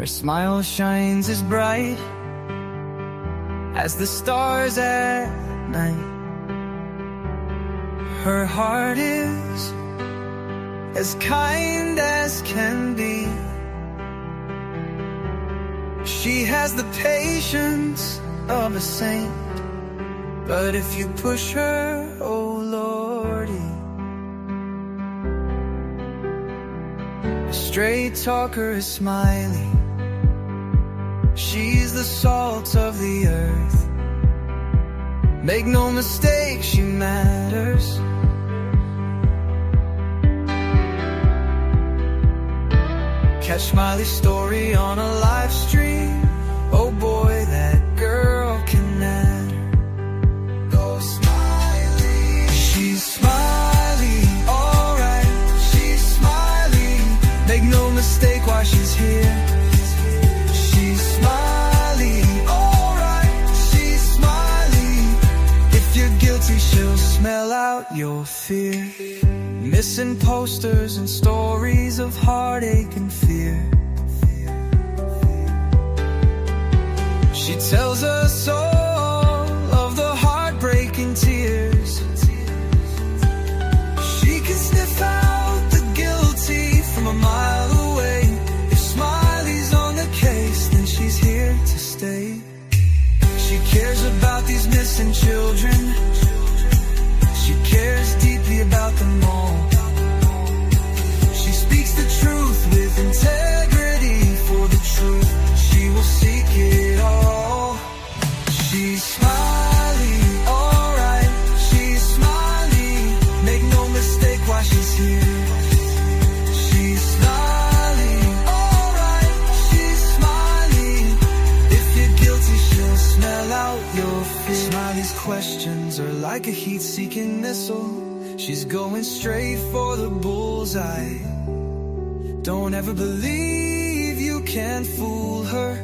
Her smile shines as bright as the stars at night. Her heart is as kind as can be. She has the patience of a saint, but if you push her, oh Lordy. A straight talker is Smiley. She's the salt of the earth. Make no mistake, she matters. Catch Smiley's story on a live stream. Oh boy, that girl can matter. Go Smiley. She's Smiley, alright. She's Smiley. Make no mistake why she's here. She's Smiley, alright. She's Smiley. If you're guilty, she'll smell out your fear. Missing posters and stories of heartache and fear. She tells us all of the heartbreaking tears. She can sniff out the guilty from a mile away. If Smiley's on the case, then she's here to stay. She cares about these missing children. She cares deeply about them all. She speaks the truth with integrity. For the truth, she will seek it all. She's Smiley, alright. She's Smiley. Make no mistake why she's here. She's Smiley, alright. She's Smiley. If you're guilty, she'll smell out your fear. Smiley's questions are like a heat-seeking missile. She's going straight for the bullseye. Don't ever believe you can fool her.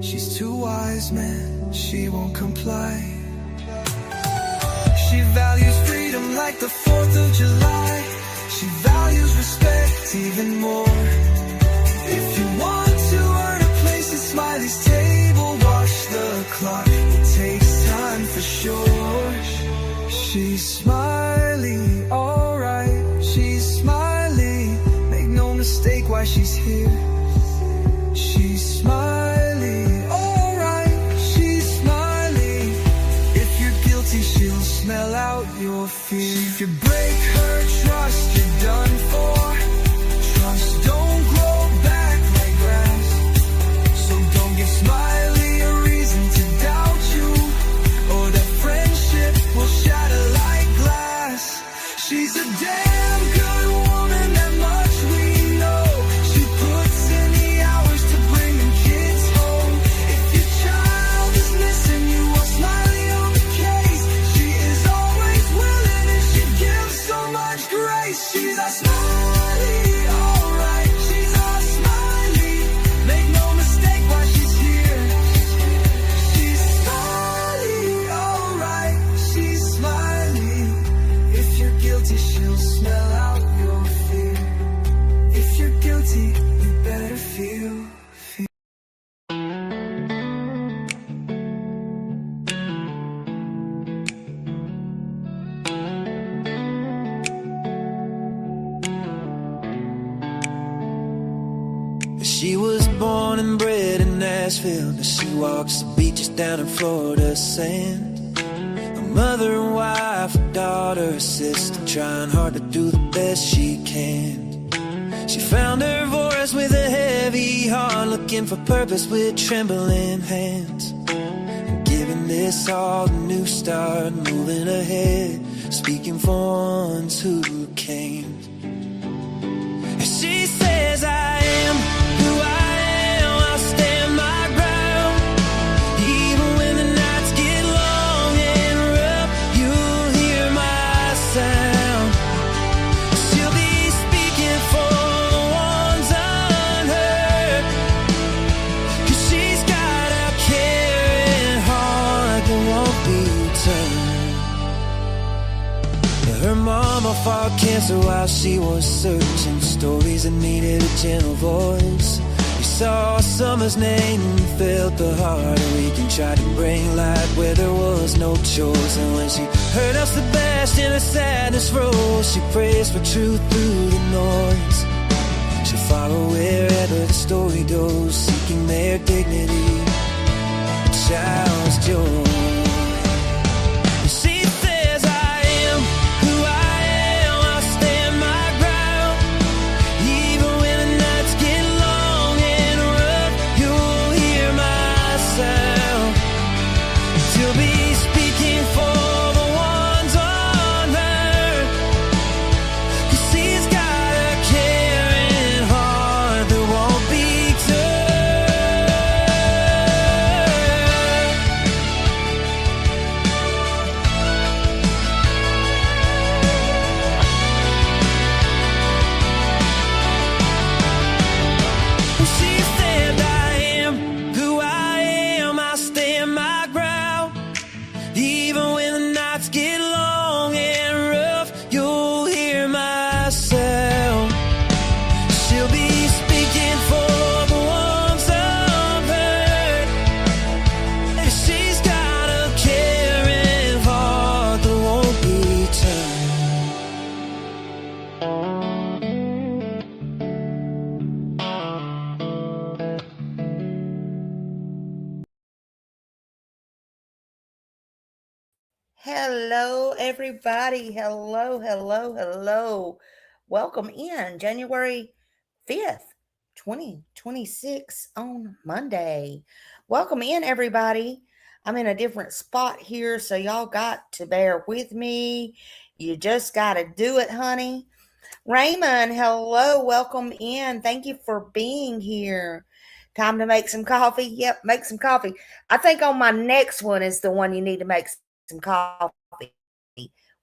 She's too wise, man, she won't comply. She values freedom like the 4th of July. She values respect even more. If you want to earn a place at Smiley's table, watch the clock, it takes time for sure. She's Smiley, alright. She's Smiley. Make no mistake why she's here. She's Smiley, alright. She's Smiley. If you're guilty, she'll smell out your fear. If you break her trust, you're done for. Trust don't grow back like grass. So don't give Smiley a reason to doubt you, or that friendship will shatter like glass. She's a damn good woman, that much we know. She puts in the hours to bring them kids home. If your child is missing, you want Smiley on the case. She is always willing and she gives so much grace. She's a Smiley, alright. She's a Smiley. Make no mistake why she's here. She's Smiley, alright. She's Smiley. If you're guilty, she'll smell out your fear. If you're guilty, you better feel. She was born and bred in Nashville. Now she walks the beaches down in Florida sand. A mother and wife, a daughter, a sister, trying hard to do the best she can. She found her voice with a heavy heart, looking for purpose with trembling hands. And giving this all a new start, moving ahead, speaking for ones who came. She says, I am who I am, I'll stand my ground. Even when the nights get long and rough, you'll hear my sound. She'll be speaking for the ones unheard, 'cause she's got a caring heart that won't be turned. Her mama fought cancer while she was searching, stories that needed a gentle voice. saw summer's name and felt the heart of week and tried to bring light where there was no choice. And when she heard us the best in her sadness rose, she prays for truth through the noise. She'll follow wherever the story goes, seeking their dignity, a child's joy. She says I am who I am, I'll stand my ground. Even when the nights get long and rough, you'll hear my sound. She'll be speaking for the ones unheard, 'cause she's got a caring heart that won't be turned. She said I am who I am, I stand my ground. Even when the nights get long and rough, you'll hear my sound. She'll be speaking for the ones unheard. She's got a caring heart that won't be turned. Hello, everybody. Hello, hello, hello. Welcome in January 5th, 2026 on Monday. Welcome in, everybody. I'm in a different spot here, so y'all got to bear with me. You just got to do it, honey. Raymond, hello. Welcome in. Thank you for being here. Time to make some coffee. Yep, make some coffee. I think on my next one is the one you need to make some coffee.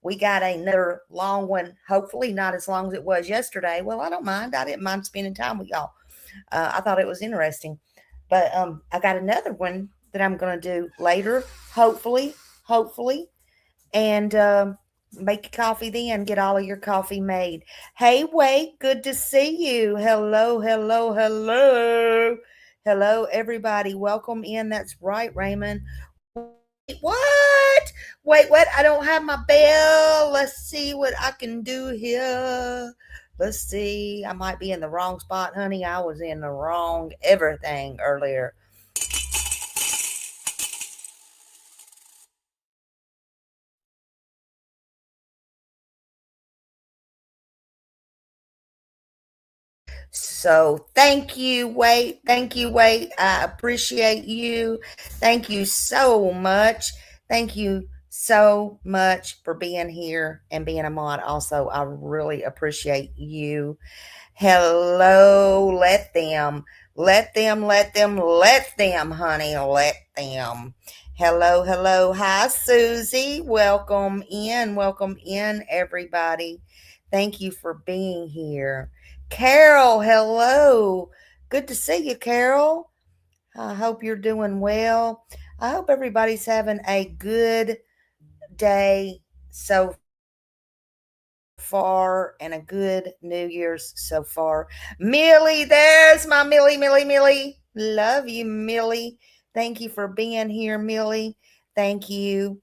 We got another long one, hopefully not as long as it was yesterday. Well, I don't mind. I didn't mind spending time with y'all. I thought it was interesting. But I got another one that I'm going to do later, hopefully, and make coffee then. Get all of your coffee made. Hey, Wade, good to see you. Hello, hello, hello. Hello, everybody. Welcome in. That's right, Raymond. What? Wait, what? I don't have my bell. Let's see what I can do here. Let's see. I might be in the wrong spot, honey. I was in the wrong everything earlier. So thank you, Wade. Thank you, Wade. I appreciate you. Thank you so much. Thank you so much for being here and being a mod. Also, I really appreciate you. Hello, let them, honey, let them. Hello, hello. Hi, Susie. Welcome in, everybody. Thank you for being here. Carol, hello. Good to see you, Carol. I hope you're doing well. I hope everybody's having a good day so far and a good New Year's so far. Millie, there's my Millie. Love you, Millie. Thank you for being here, Millie. Thank you.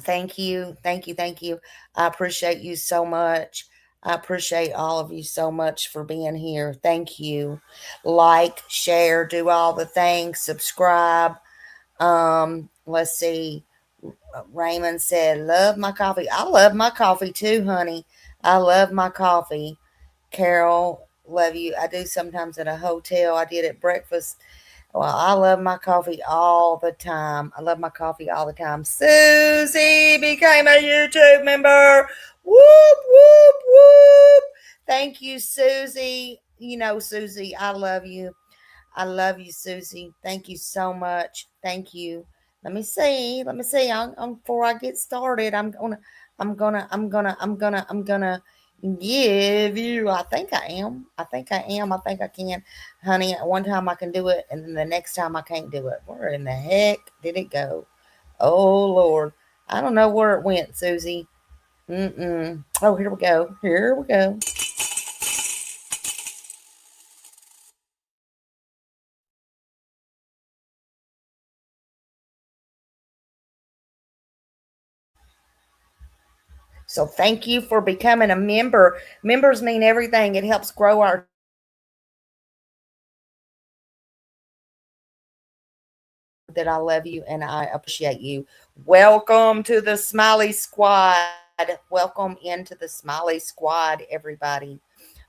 Thank you. I appreciate you so much. I appreciate all of you so much for being here. Thank you. Like, share, do all the things, subscribe. Let's see. Raymond said, love my coffee. I love my coffee too, honey. I love my coffee. Carol, love you. I do sometimes at a hotel. I did at breakfast. Well, I love my coffee all the time. I love my coffee all the time. Susie became a YouTube member. Whoop, whoop, whoop. Thank you, Susie. You know, Susie, I love you. I love you, Susie. Thank you so much. Thank you. Let me see. Before I get started, I'm gonna give you. I think I am. I think I am. I think I can, honey. One time I can do it, and then the next time I can't do it. Where in the heck did it go? Oh Lord, I don't know where it went, Susie. Oh, here we go. Here we go. So thank you for becoming a member. Members mean everything. It helps grow our channel. That I love you and I appreciate you. Welcome to the Smiley Squad. Welcome into the Smiley Squad, everybody.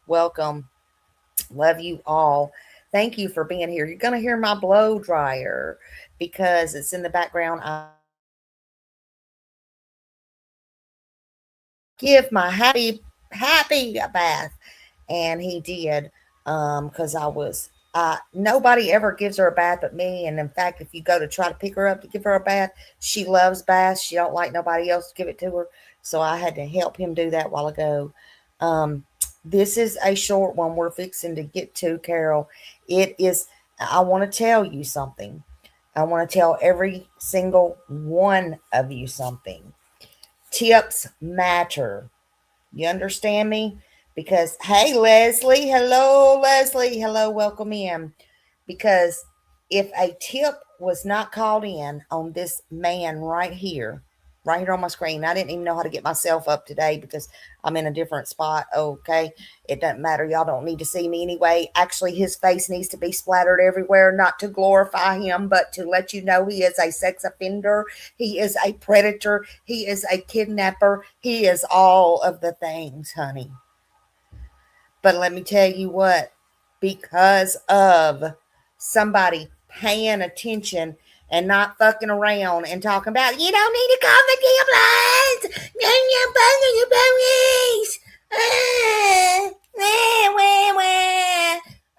Welcome. Love you all. Thank you for being here. You're going to hear my blow dryer because it's in the background. I give my happy bath, and he did, because I was nobody ever gives her a bath but me. And in fact, if you go to try to pick her up to give her a bath, she loves baths. She don't like nobody else to give it to her, so I had to help him do that while ago. um this is a short one we're fixing to get to, Carol. It is, I want to tell you something. I want to tell every single one of you something. Tips matter. You understand me? Because, hey, Leslie, hello, welcome in. Because if a tip was not called in on this man right here on my screen, I didn't even know how to get myself up today because I'm in a different spot. Okay. It doesn't matter. Y'all don't need to see me anyway. Actually, his face needs to be splattered everywhere, not to glorify him, but to let you know he is a sex offender. He is a predator. He is a kidnapper. He is all of the things, honey. But let me tell you what, because of somebody paying attention and not fucking around and talking about, you don't need to call the damn lines. You're bugging your police.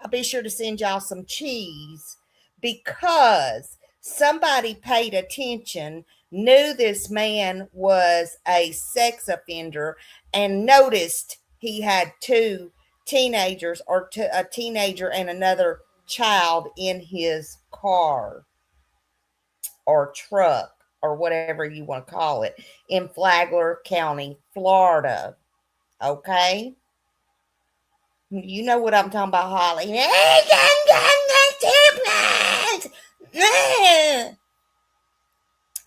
I'll be sure to send y'all some cheese because somebody paid attention, knew this man was a sex offender, and noticed he had two teenagers, or a teenager and another child in his car or truck or whatever you want to call it in Flagler County, Florida. Okay? You know what I'm talking about, Holly.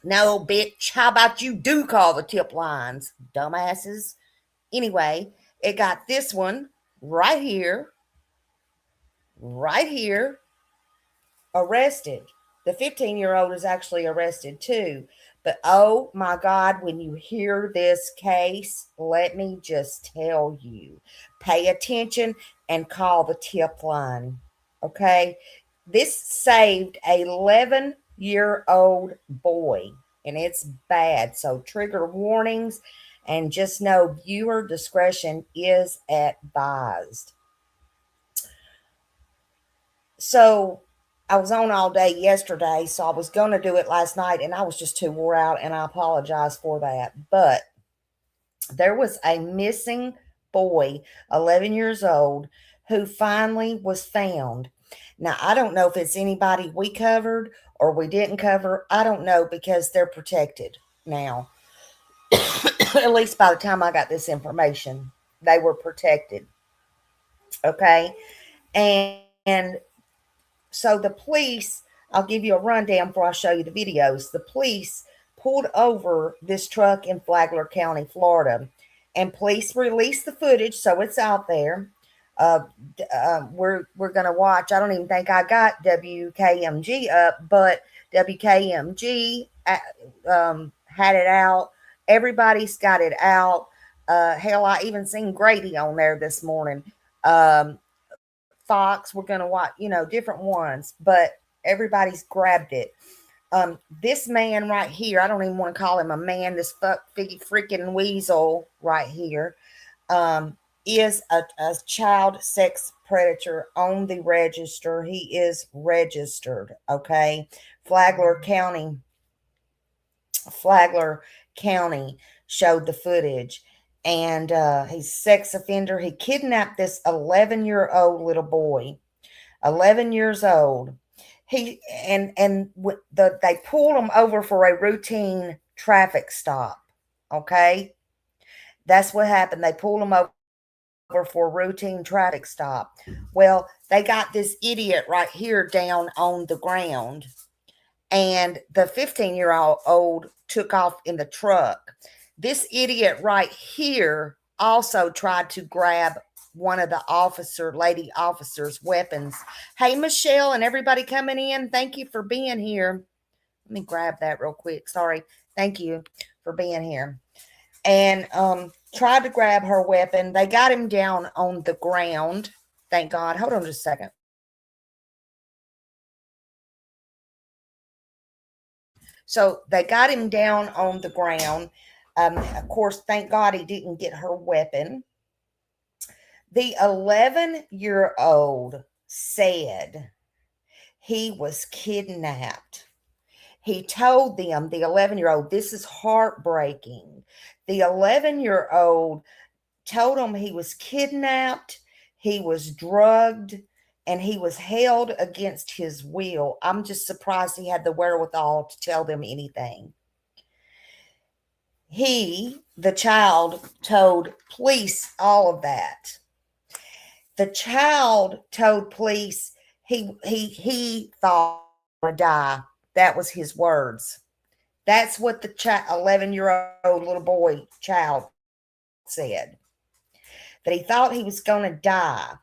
No, bitch. How about you do call the tip lines, dumbasses? Anyway, it got this one right here, right here, arrested. The 15-year-old is actually arrested too. But oh my God, when you hear this case, let me just tell you, pay attention and call the tip line. Okay? This saved a 11-year-old boy, and it's bad. So, trigger warnings, and just know viewer discretion is advised. So I was on all day yesterday, so I was going to do it last night, and I was just too wore out, and I apologize for that. But there was a missing boy, 11 years old, who finally was found. Now, I don't know if it's anybody we covered or we didn't cover. I don't know because they're protected now. At least by the time I got this information, they were protected. Okay. And so the police, I'll give you a rundown before I show you the videos. The police pulled over this truck in Flagler County, Florida, and police released the footage, so it's out there. Uh, we're gonna watch. I don't even think I got WKMG up, but WKMG had it out. Everybody's got it out. Hell, I even seen Grady on there this morning. Um, Fox. We're gonna watch, different ones, but everybody's grabbed it. This man right here, I don't even want to call him a man. This freaking weasel right here, is a child sex predator on the register. He is registered. Okay, Flagler County, Flagler County showed the footage, and he's sex offender. He kidnapped this 11-year-old little boy. 11 years old. He they pulled him over for a routine traffic stop. Okay, that's what happened. They pulled him over for a routine traffic stop. Well, they got this idiot right here down on the ground, and the 15-year-old took off in the truck. This idiot right here also tried to grab one of the lady officers' weapons. Hey, Michelle, and everybody coming in, thank you for being here. Let me grab that real quick. Sorry. Thank you for being here. And tried to grab her weapon. They got him down on the ground. Thank God. Hold on just a second. So they got him down on the ground. Of course, thank God he didn't get her weapon. The 11-year-old said he was kidnapped. He told them, the 11-year-old, this is heartbreaking. The 11-year-old told him he was kidnapped, he was drugged, and he was held against his will. I'm just surprised he had the wherewithal to tell them anything. The child, told police all of that. The child told police he thought he would die. That was his words. That's what the 11-year-old little boy child said. That he thought he was going to die.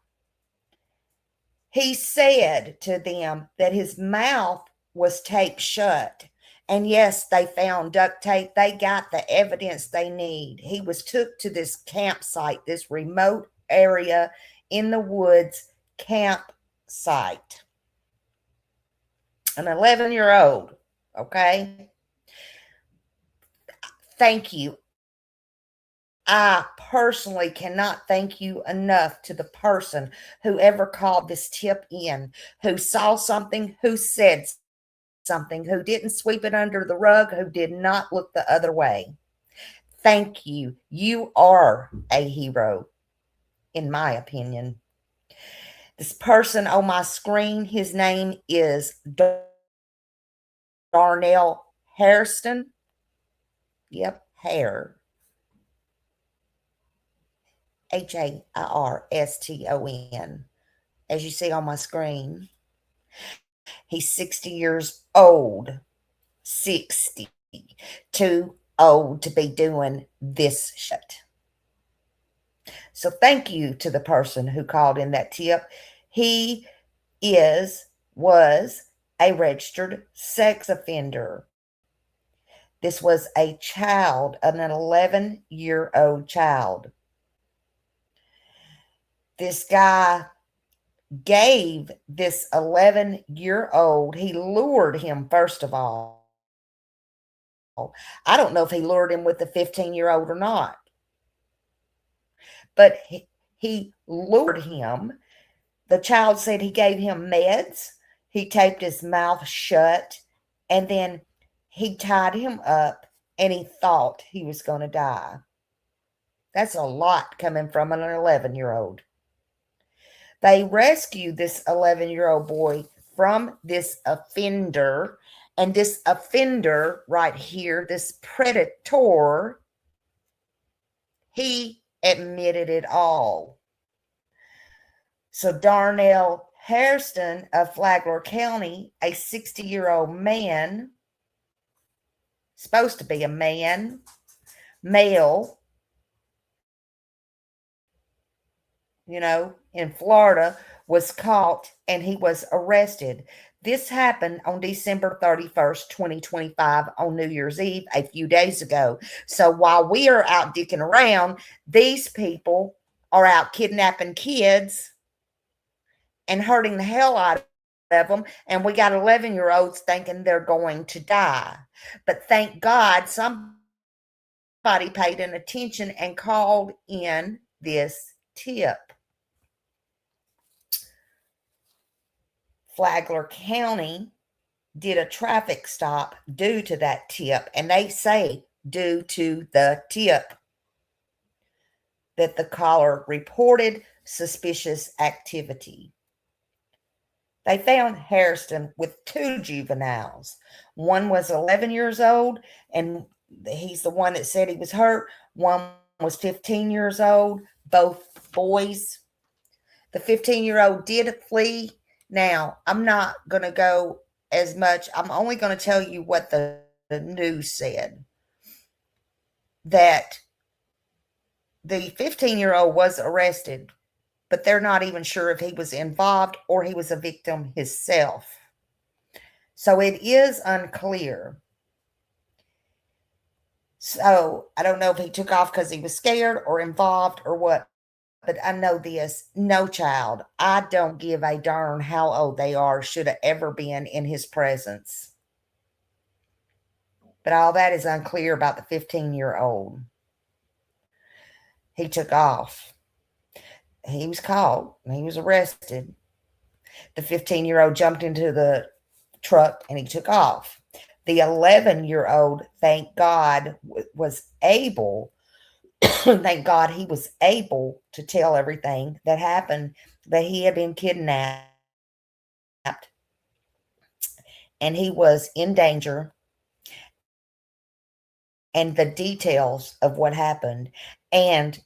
He said to them that his mouth was taped shut. And yes, they found duct tape. They got the evidence they need. He was took to this campsite, this remote area in the woods campsite. An 11-year-old, okay? Thank you. I personally cannot thank you enough to the person who ever called this tip in, who saw something, who said something, who didn't sweep it under the rug, who did not look the other way. Thank you. You are a hero, in my opinion. This person on my screen, his name is Darnell Hairston. Yep, Hair. Hairston, as you see on my screen. He's 60 years old. 60. Too old to be doing this shit. So thank you to the person who called in that tip. He was a registered sex offender. This was a child, an 11-year-old child. This guy gave this 11-year-old, he lured him, first of all. I don't know if he lured him with the 15-year-old or not. But he lured him. The child said he gave him meds. He taped his mouth shut. And then he tied him up and he thought he was going to die. That's a lot coming from an 11-year-old. They rescued this 11-year-old boy from this offender. And this offender right here, this predator, he admitted it all. So Darnell Hairston of Flagler County, a 60-year-old man, supposed to be a man, male, in Florida, was caught and he was arrested. This happened on December 31st, 2025, on New Year's Eve, a few days ago. So while we are out dicking around, these people are out kidnapping kids and hurting the hell out of them. And we got 11-year-olds thinking they're going to die. But thank God somebody paid an attention and called in this tip. Flagler County did a traffic stop due to that tip. And they say due to the tip that the caller reported suspicious activity. They found Hairston with 2 juveniles. One was 11 years old, and he's the one that said he was hurt. One was 15 years old, both boys. The 15-year-old did flee. Now, I'm not going to go as much. I'm only going to tell you what the news said. that the 15-year-old was arrested, but they're not even sure if he was involved or he was a victim himself. So it is unclear. So I don't know if he took off because he was scared or involved or what, but I know this, no child, I don't give a darn how old they are, should have ever been in his presence. But all that is unclear about the 15-year-old. He took off. He was caught. He was arrested. The 15-year-old jumped into the truck and he took off. The 11-year-old, thank God, was able, thank God he was able to tell everything that happened, that he had been kidnapped and he was in danger, and the details of what happened. And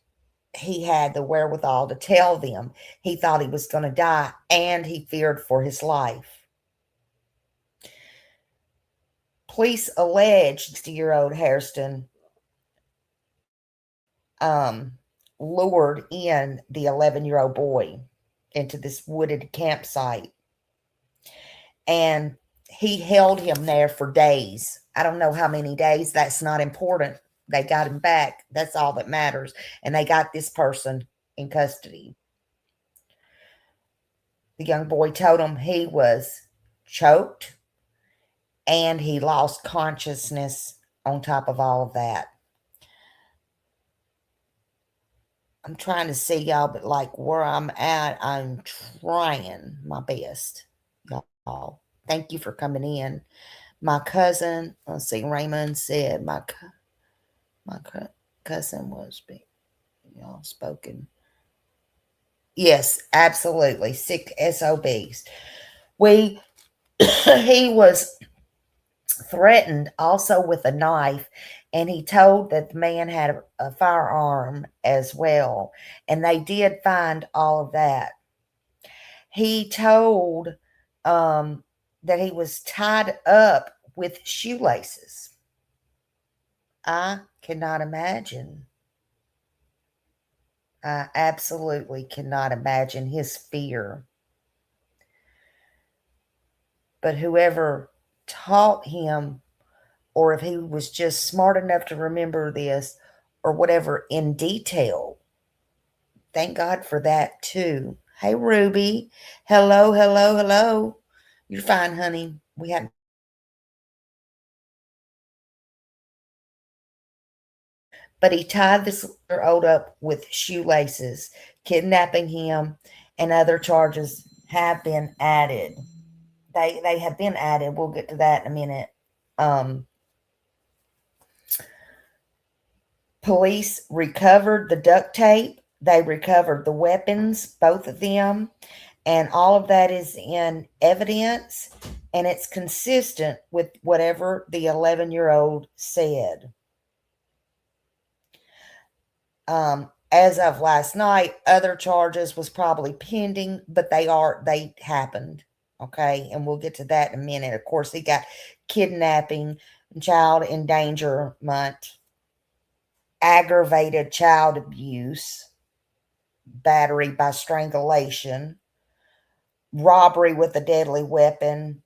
he had the wherewithal to tell them he thought he was going to die and he feared for his life. Police allege 60-year-old Hairston lured in the 11-year-old boy into this wooded campsite. And he held him there for days. I don't know how many days. That's not important. They got him back. That's all that matters. And they got this person in custody. The young boy told him he was choked and he lost consciousness on top of all of that. I'm trying to see y'all, but like where I'm at, I'm trying my best, y'all. Thank you for coming in. My cousin, let's see, Raymond said my cousin was being, y'all spoken. Yes, absolutely. Sick SOBs. He was threatened also with a knife, and he told that the man had a firearm as well, and they did find all of that. He told that he was tied up with shoelaces. I cannot imagine. I absolutely cannot imagine his fear. But whoever taught him, or if he was just smart enough to remember this or whatever in detail, thank God for that too. Hey, Ruby. Hello, hello, hello. You're fine, honey. We hadn't. But he tied this year-old up with shoelaces, kidnapping him, and other charges have been added. They have been added. We'll get to that in a minute. Police recovered the duct tape. They recovered the weapons, both of them, and all of that is in evidence, and it's consistent with whatever the 11-year-old said. As of last night, other charges was probably pending, but they happened. Okay, and we'll get to that in a minute. Of course, he got kidnapping, child endangerment, aggravated child abuse, battery by strangulation, robbery with a deadly weapon,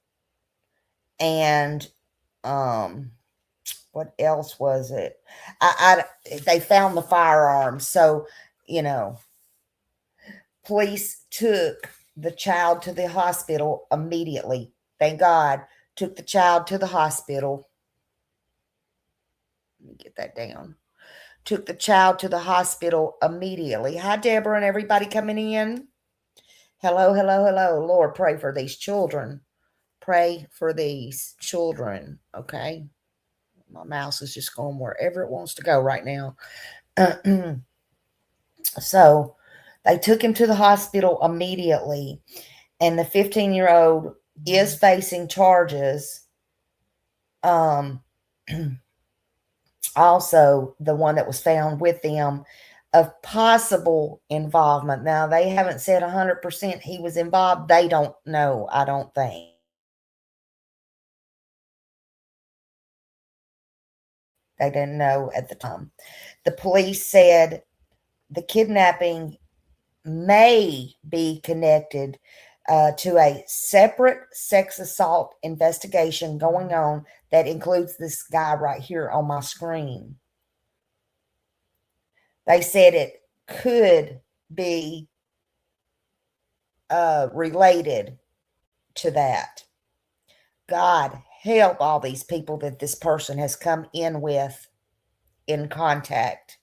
and what else was it? They found the firearms, so police took the child to the hospital immediately. Thank God, took the child to the hospital. Let me get that down. Took the child to the hospital immediately. Hi, Deborah, and everybody coming in. Hello, hello, hello. Lord, pray for these children. Pray for these children, okay? My mouse is just going wherever it wants to go right now. So they took him to the hospital immediately, and the 15-year-old is facing charges. Also, the one that was found with them, of possible involvement. Now, they haven't said 100% he was involved. They don't know, I don't think. They didn't know at the time. The police said the kidnapping may be connected to a separate sex assault investigation going on that includes this guy right here on my screen. They said it could be related to that. God help all these people that this person has come in with in contact.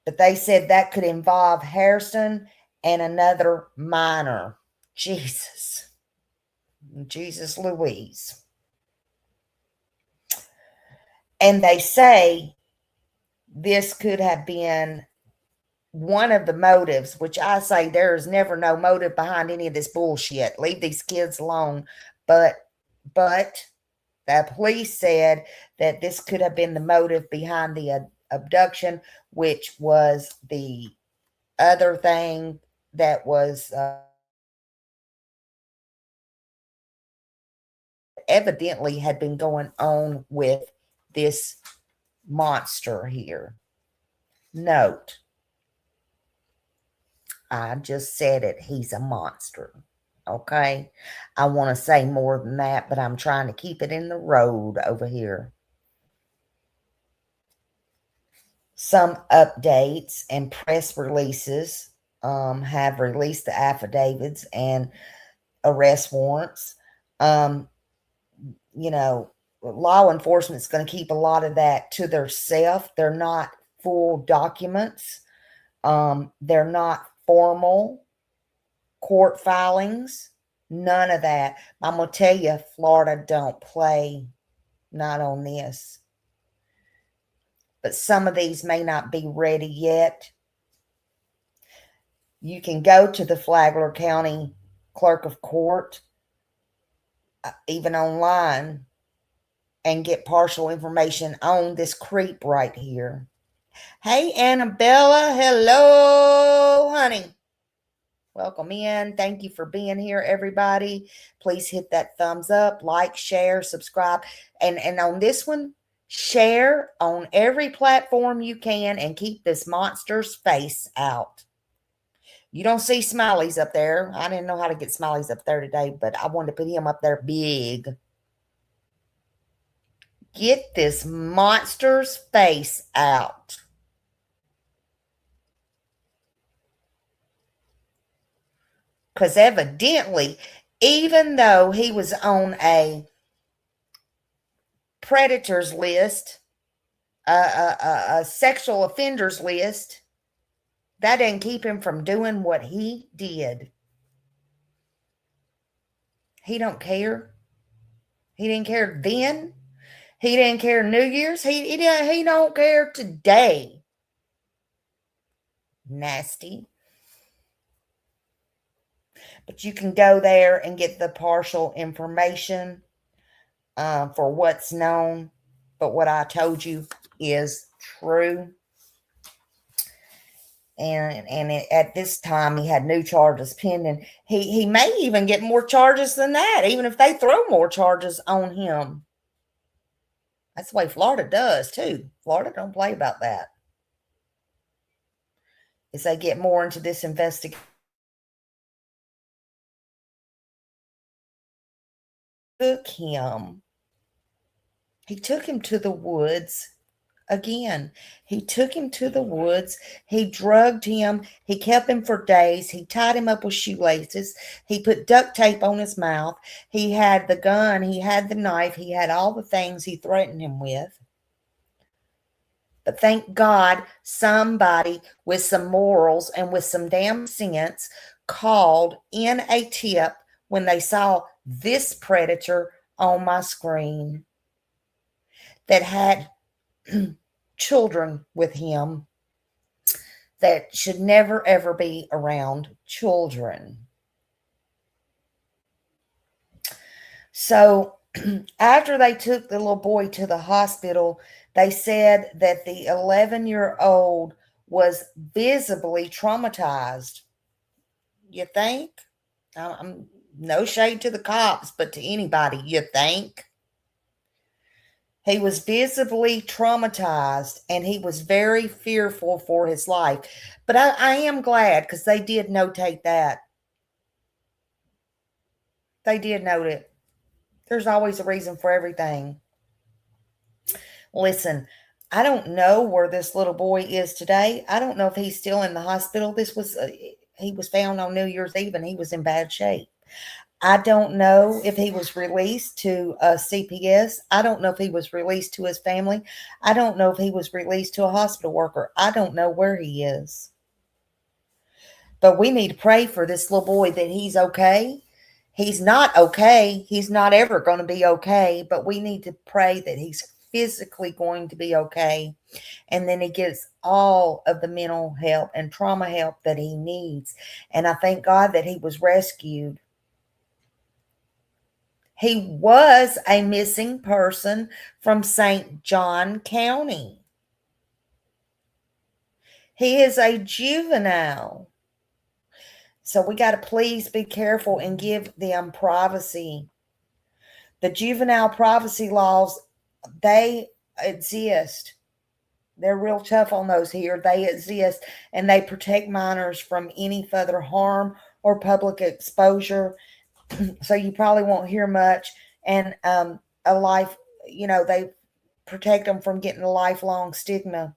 But they said that could involve Harrison and another minor. Jesus. Jesus Louise. And they say this could have been one of the motives, which I say there is never no motive behind any of this bullshit. Leave these kids alone. But the police said that this could have been the motive behind the abduction, which was the other thing that was evidently had been going on with this monster here. Note, I just said it. He's a monster. Okay? I want to say more than that, but I'm trying to keep it in the road over here. Some updates and press releases have released the affidavits and arrest warrants. You know, law enforcement is going to keep a lot of that to themselves. They're not full documents. They're not formal court filings. None of that. I'm going to tell you, Florida don't play, not on this. But some of these may not be ready yet. You can go to the Flagler County Clerk of Court, even online, and get partial information on this creep right here. Hey, Annabella. Hello, honey. Welcome in. Thank you for being here, everybody. Please hit that thumbs up, like, share, subscribe. And on this one, share on every platform you can and keep this monster's face out. You don't see Smiley's up there. I didn't know how to get Smiley's up there today, but I wanted to put him up there big. Get this monster's face out. Because evidently, even though he was on a predators list, a sexual offenders list, that didn't keep him from doing what he did. He don't care. He didn't care then. He didn't care New Year's. He don't care today. Nasty. But you can go there and get the partial information for what's known. But what I told you is true. And at this time, he had new charges pending. He may even get more charges than that, even if they throw more charges on him. That's the way Florida does, too. Florida don't play about that. As they get more into this investigation, he took him to the woods. Again, he took him to the woods. He drugged him. He kept him for days. He tied him up with shoelaces. He put duct tape on his mouth. He had the gun. He had the knife. He had all the things he threatened him with. But thank God somebody with some morals and with some damn sense called in a tip when they saw this predator on my screen that had children with him that should never ever be around children. So after they took the little boy to the hospital, they said that the 11-year-old was visibly traumatized. You think? I'm no shade to the cops, but to anybody, you think? He was visibly traumatized and he was very fearful for his life. But I am glad because they did notate that. They did note it. There's always a reason for everything. Listen, I don't know where this little boy is today. I don't know if he's still in the hospital. He was found on New Year's Eve and he was in bad shape. I don't know if he was released to a CPS. I don't know if he was released to his family. I don't know if he was released to a hospital worker. I don't know where he is. But we need to pray for this little boy that he's okay. He's not okay. He's not ever going to be okay, but we need to pray that he's physically going to be okay. And then he gets all of the mental help and trauma help that he needs. And I thank God that he was rescued. He was a missing person from St. John County. He is a juvenile. So we got to please be careful and give them privacy. The juvenile privacy laws, they exist. They're real tough on those here. They exist and they protect minors from any further harm or public exposure. So you probably won't hear much. And a life, they protect them from getting a lifelong stigma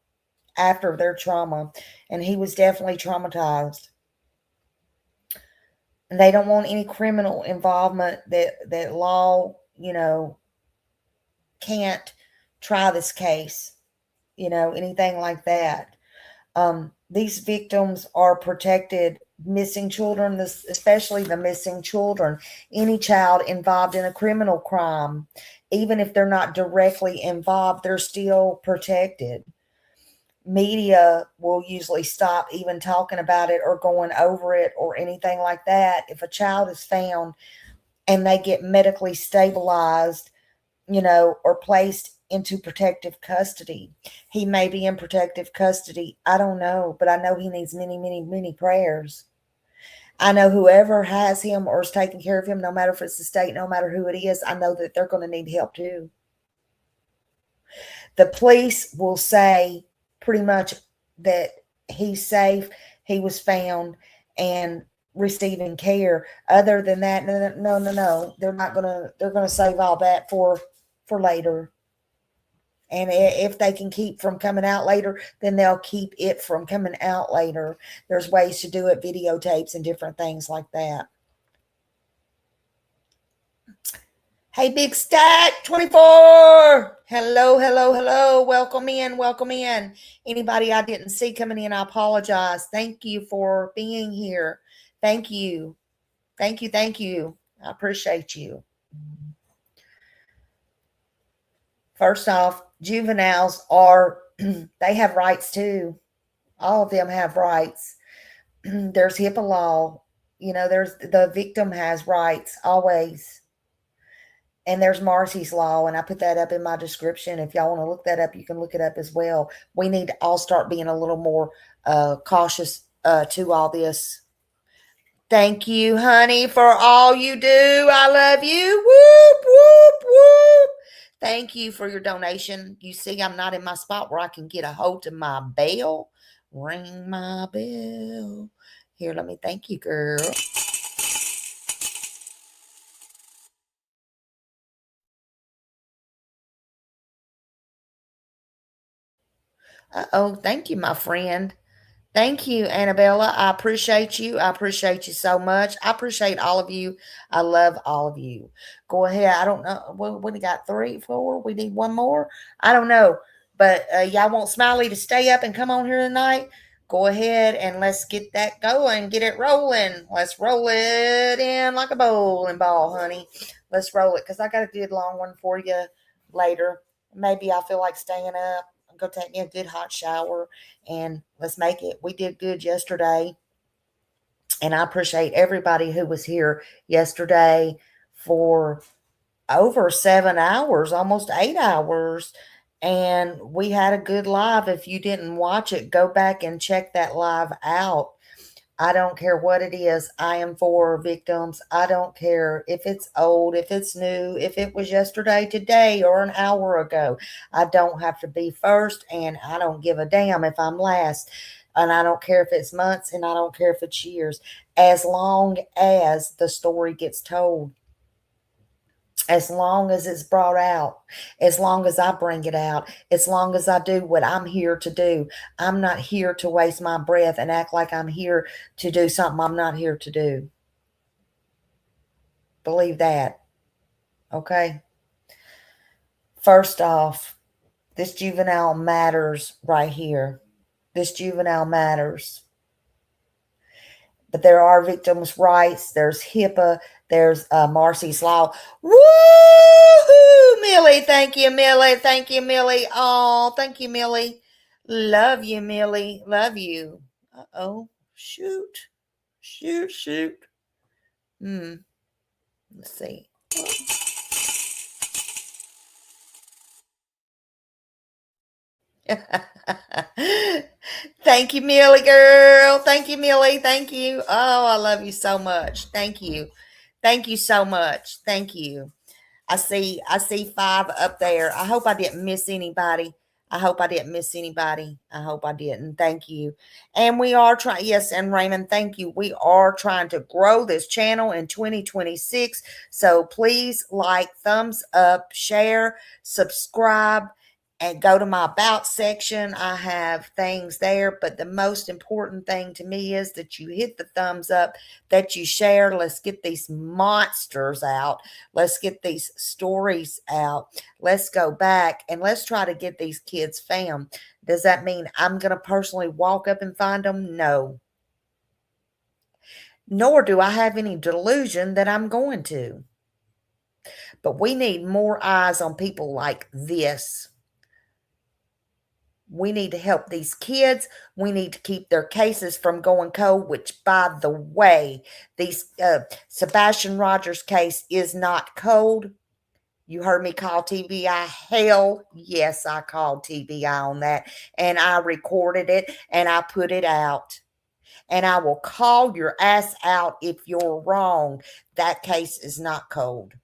after their trauma. And he was definitely traumatized. And they don't want any criminal involvement that law, can't try this case, anything like that. These victims are protected. Missing children, especially the missing children, any child involved in a criminal crime, even if they're not directly involved, they're still protected. Media will usually stop even talking about it or going over it or anything like that. If a child is found and they get medically stabilized, or placed into protective custody. He may be in protective custody. I don't know, but I know he needs many, many, many prayers. I know whoever has him or is taking care of him, no matter if it's the state, no matter who it is, I know that they're going to need help too. The police will say pretty much that he's safe, he was found, and receiving care. Other than that, no. They're gonna save all that for later. And if they can keep from coming out later, then they'll keep it from coming out later. There's ways to do it, videotapes and different things like that. Hey, Big Stack 24. Hello. Welcome in. Anybody I didn't see coming in, I apologize. Thank you for being here. Thank you. I appreciate you. First off, juveniles they have rights too. All of them have rights. There's HIPAA law. There's the victim has rights always. And there's Marcy's law, and I put that up in my description. If y'all want to look that up, you can look it up as well. We need to all start being a little more cautious to all this. Thank you, honey, for all you do. I love you. Whoop, whoop, whoop. Thank you for your donation. You see, I'm not in my spot where I can get a hold of my bell. Ring my bell. Here, let me thank you, girl. Uh-oh, thank you, my friend. Thank you, Annabella. I appreciate you. I appreciate you so much. I appreciate all of you. I love all of you. Go ahead. I don't know. What we got? 3, 4. We need one more. I don't know. But y'all want Smiley to stay up and come on here tonight? Go ahead and let's get that going. Get it rolling. Let's roll it in like a bowling ball, honey. Let's roll it because I got a good long one for you later. Maybe I feel like staying up. Go take me a good hot shower and let's make it. We did good yesterday. And I appreciate everybody who was here yesterday for over 7 hours, almost 8 hours. And we had a good live. If you didn't watch it, go back and check that live out. I don't care what it is. I am for victims. I don't care if it's old, if it's new, if it was yesterday, today, or an hour ago. I don't have to be first, and I don't give a damn if I'm last. And I don't care if it's months, and I don't care if it's years, as long as the story gets told, as long as it's brought out, as long as I bring it out, as long as I do what I'm here to do. I'm not here to waste my breath and act like I'm here to do something I'm not here to do. Believe that. Okay. First off, this juvenile matters right here. This juvenile matters. But there are victims' rights. There's HIPAA. There's Marcy's Law. Woo-hoo, Millie. Thank you, Millie. Thank you, Millie. Oh, thank you, Millie. Love you, Millie. Love you. Uh-oh. Shoot. Shoot, shoot. Let's see. Thank you, Millie girl. Thank you, Millie. Thank you. Oh, I love you so much. Thank you. Thank you so much. Thank you. I see 5 up there. I hope I didn't miss anybody. I hope I didn't miss anybody. I hope I didn't. Thank you. And we are trying, yes, and Raymond, thank you. We are trying to grow this channel in 2026. So please like, thumbs up, share, subscribe, and go to my about section. I have things there, but the most important thing to me is that you hit the thumbs up, that you share. Let's get these monsters out. Let's get these stories out. Let's go back and let's try to get these kids found. Does that mean I'm going to personally walk up and find them? No. Nor do I have any delusion that I'm going to. But we need more eyes on people like this. We need to help these kids. We need to keep their cases from going cold, which, by the way, these Sebastian Rogers case is not cold. You heard me call TBI. Hell yes, I called TBI on that. And I recorded it and I put it out. And I will call your ass out if you're wrong. That case is not cold.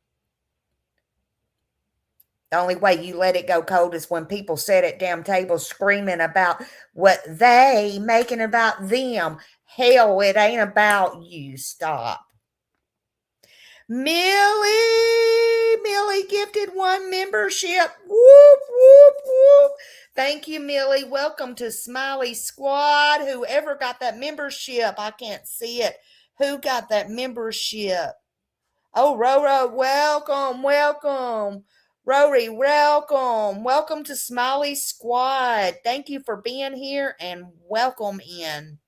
The only way you let it go cold is when people sit at damn tables screaming about what they making about them. Hell, it ain't about you. Stop. Millie gifted 1 membership. Whoop, whoop, whoop. Thank you, Millie. Welcome to Smiley Squad. Whoever got that membership, I can't see it. Who got that membership? Oh, Roro, welcome, welcome. Rory, welcome. Welcome to Smiley Squad. Thank you for being here and welcome in.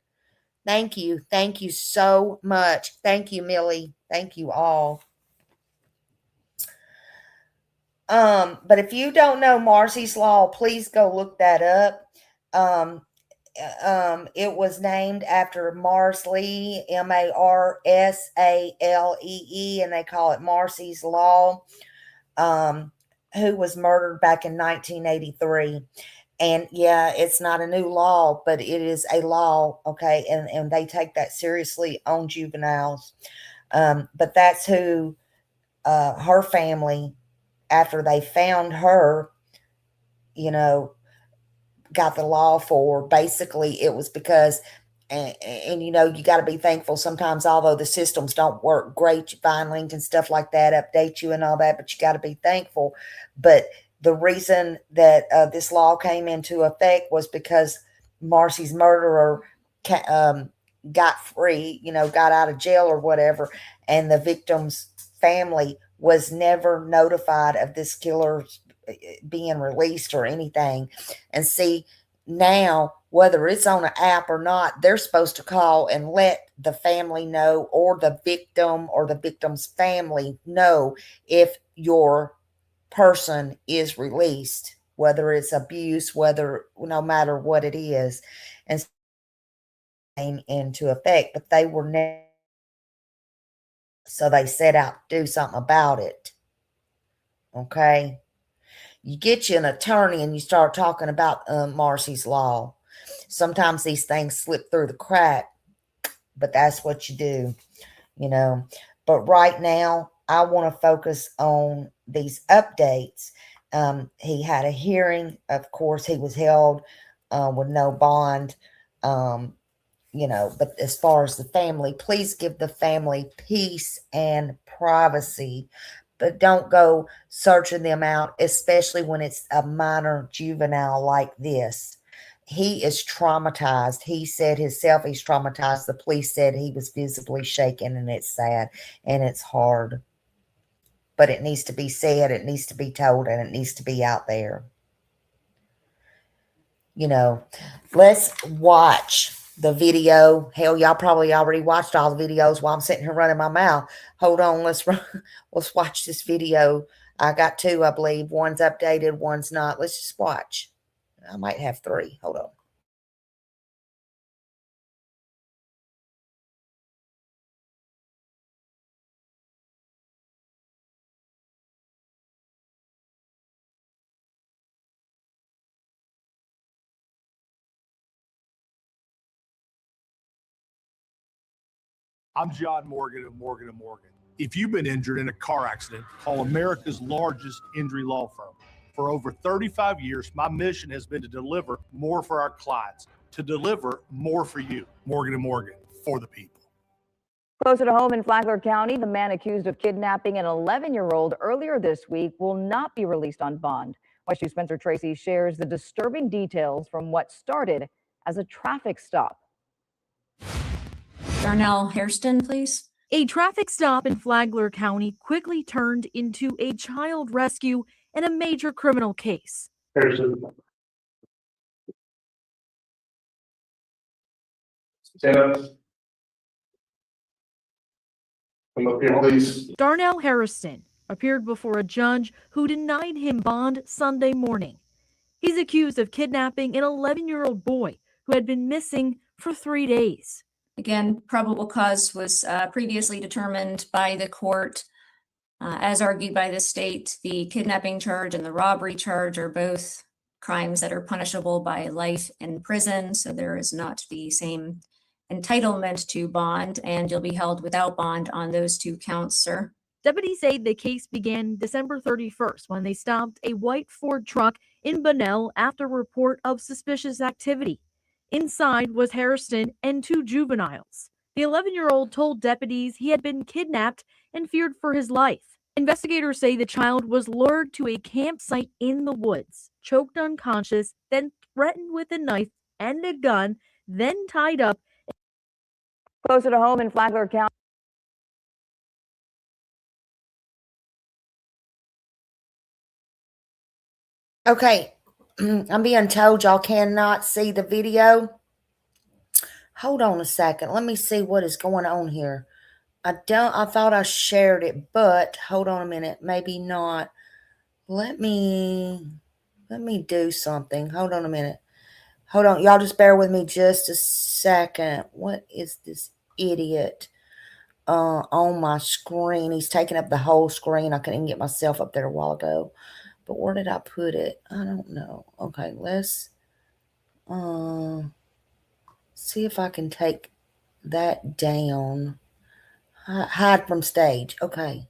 Thank you. Thank you so much. Thank you, Millie. Thank you all. But if you don't know Marcy's Law, please go look that up. It was named after Marsley, Marsalee, and they call it Marcy's Law, who was murdered back in 1983. And yeah, it's not a new law, but it is a law, okay? And they take that seriously on juveniles. But that's who her family, after they found her, you know, got the law for. Basically, it was because, and you know, you got to be thankful sometimes, although the systems don't work great, you find link and stuff like that, update you and all that, but you got to be thankful. But the reason that this law came into effect was because Marcy's murderer got free, you know, got out of jail or whatever, and the victim's family was never notified of this killer being released or anything. And see, now, whether it's on an app or not, they're supposed to call and let the family know, or the victim or the victim's family know, if your person is released, whether it's abuse, whether, no matter what it is. And came into effect, but they were never, so they set out to do something about it. Okay. You get you an attorney and you start talking about Marcy's Law. Sometimes these things slip through the crack. but that's what you do, you know. But right now, I want to focus on these updates. He had a hearing. Of course, he was held with no bond. Um, but as far as the family, please give the family peace and privacy, but don't go searching them out, especially when it's a minor juvenile like this. He is traumatized. He said himself he's traumatized. The police said he was visibly shaken, and it's sad and it's hard. But it needs to be said, it needs to be told, and it needs to be out there. Let's watch the video. Hell, y'all probably already watched all the videos while I'm sitting here running my mouth. Hold on, let's watch this video. I got two, I believe. One's updated, one's not. Let's just watch. I might have three. Hold on. I'm John Morgan of Morgan & Morgan. If you've been injured in a car accident, call America's largest injury law firm. For over 35 years, my mission has been to deliver more for our clients, to deliver more for you. Morgan & Morgan, for the people. Closer to home in Flagler County, the man accused of kidnapping an 11-year-old earlier this week will not be released on bond. West News' Spencer Tracy shares the disturbing details from what started as a traffic stop. Darnell Hairston, please. A traffic stop in Flagler County quickly turned into a child rescue and a major criminal case. Hairston. Stand up. Come up here, please. Darnell Harrison appeared before a judge who denied him bond Sunday morning. He's accused of kidnapping an 11-year-old boy who had been missing for 3 days. Again, probable cause was previously determined by the court. As argued by the state, the kidnapping charge and the robbery charge are both crimes that are punishable by life in prison, so there is not the same entitlement to bond, and you'll be held without bond on those two counts, sir. Deputies say the case began December 31st when they stopped a white Ford truck in Bunnell after a report of suspicious activity. Inside was Harrison and two juveniles. The 11-year-old told deputies he had been kidnapped and feared for his life. Investigators say the child was lured to a campsite in the woods, choked unconscious, then threatened with a knife and a gun, then tied up. Closer to home in Flagler County. Okay, I'm being told y'all cannot see the video. Hold on a second. Let me see what is going on here. I thought I shared it, but hold on a minute. Maybe not. Let me do something. Hold on a minute. Hold on. Y'all just bear with me just a second. What is this idiot on my screen? He's taking up the whole screen. I couldn't even get myself up there a while ago. But where did I put it? I don't know. Okay, let's see if I can take that down. Hide from stage. Okay.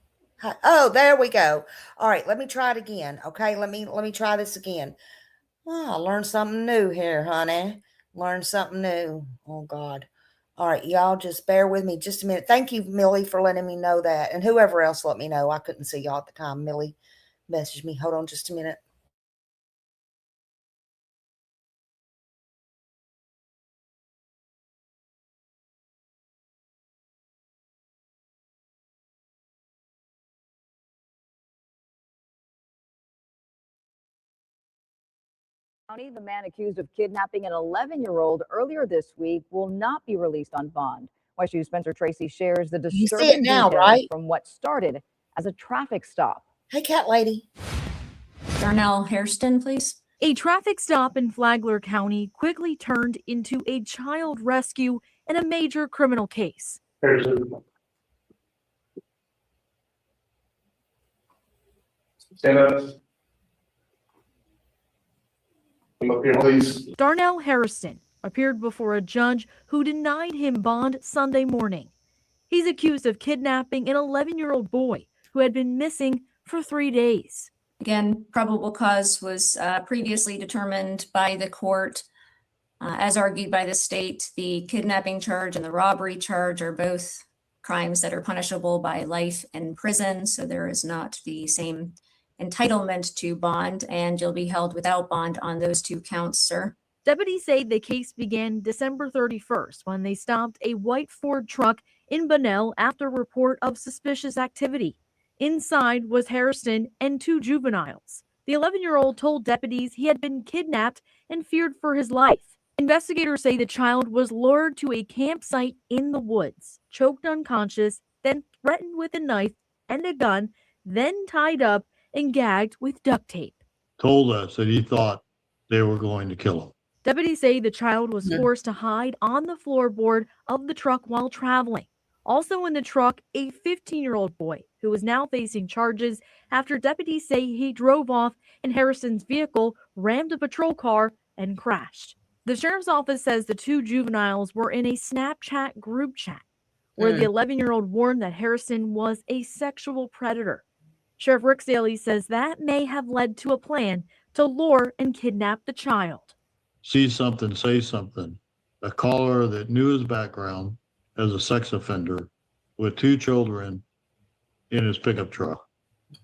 Oh, there we go. All right, let me try it again. Okay, let me try this again. Oh, I learned something new here, honey. Learned something new. Oh God. All right, y'all just bear with me just a minute. Thank you, Millie, for letting me know that. And whoever else let me know. I couldn't see y'all at the time. Millie messaged me. Hold on just a minute. The man accused of kidnapping an 11-year-old earlier this week will not be released on bond. West News' Spencer Tracy shares the disturbing now, details right? from what started as a traffic stop. Hey, cat lady. Darnell Hairston, please. A traffic stop in Flagler County quickly turned into a child rescue and a major criminal case. Hairston. Stand up. Come up here, please. Darnell Harrison appeared before a judge who denied him bond Sunday morning. He's accused of kidnapping an 11-year-old boy who had been missing for 3 days. Again, probable cause was previously determined by the court. As argued by the state, the kidnapping charge and the robbery charge are both crimes that are punishable by life in prison, so there is not the same entitlement to bond, and you'll be held without bond on those 2 counts, sir. Deputies say the case began December 31st when they stopped a white Ford truck in Bunnell after a report of suspicious activity. Inside was Hairston and 2 juveniles. The 11-year-old told deputies he had been kidnapped and feared for his life. Investigators say the child was lured to a campsite in the woods, choked unconscious, then threatened with a knife and a gun, then tied up and gagged with duct tape. Told us that he thought they were going to kill him. Deputies say the child was forced to hide on the floorboard of the truck while traveling. Also in the truck, a 15-year-old boy who is now facing charges after deputies say he drove off in Harrison's vehicle, rammed a patrol car, and crashed. The sheriff's office says the 2 juveniles were in a Snapchat group chat where the 11-year-old warned that Harrison was a sexual predator. Sheriff Rick Staley says that may have led to a plan to lure and kidnap the child. See something, say something. A caller that knew his background as a sex offender with 2 children in his pickup truck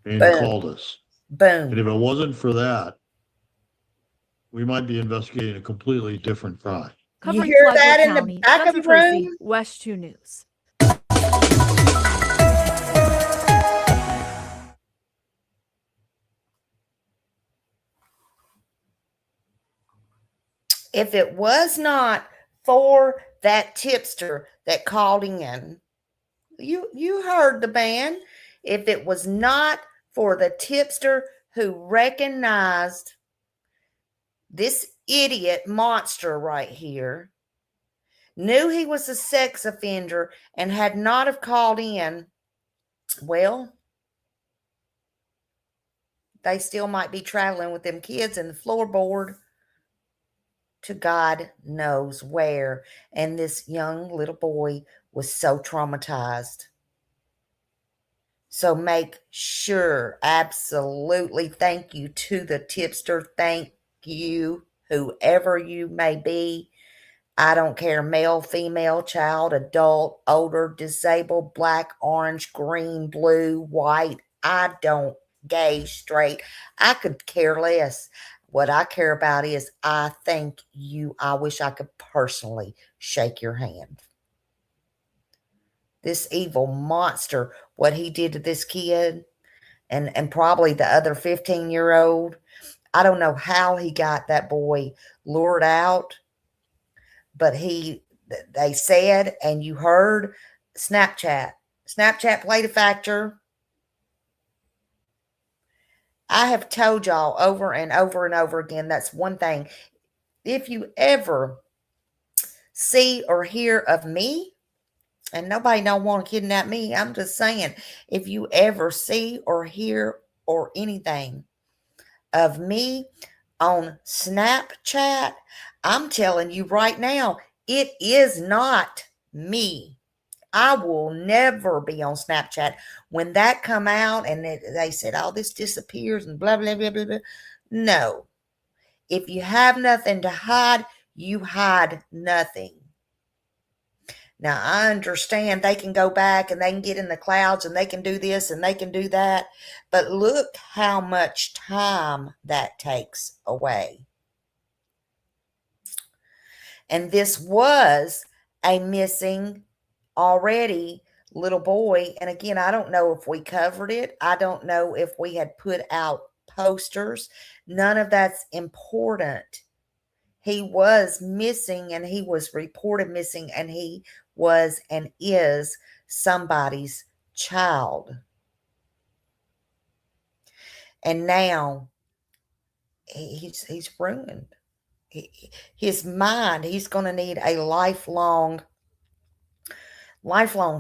and called us. Boom. And if it wasn't for that, we might be investigating a completely different crime. Covering hear Flagler that in the County, back of Spencer the Tracy, room? West 2 News. If it was not for that tipster that called in, you heard the man. If it was not for the tipster who recognized this idiot monster right here, knew he was a sex offender and had not have called in, well, they still might be traveling with them kids in the floorboard to God knows where. And this young little boy was so traumatized. So make sure, absolutely, thank you to the tipster. Thank you, whoever you may be. I don't care, male, female, child, adult, older, disabled, black, orange, green, blue, white. I don't, gay, straight. I could care less. What I care about is I thank you. I wish I could personally shake your hand. This evil monster, what he did to this kid and probably the other 15-year-old. I don't know how he got that boy lured out, but they said, and you heard, Snapchat played a factor. I have told y'all over and over and over again, that's one thing. If you ever see or hear of me, and nobody don't want to kidnap me, I'm just saying, if you ever see or hear or anything of me on Snapchat, I'm telling you right now, it is not me. I will never be on Snapchat. When that come out and they said, oh, this disappears and blah, blah, blah, blah, blah. No. If you have nothing to hide, you hide nothing. Now, I understand they can go back and they can get in the clouds and they can do this and they can do that. But look how much time that takes away. And this was a missing already little boy. And again, I don't know if we covered it. I don't know if we had put out posters. None of that's important. He was missing and he was reported missing and he was and is somebody's child. And now he's ruined. His mind, he's going to need a lifelong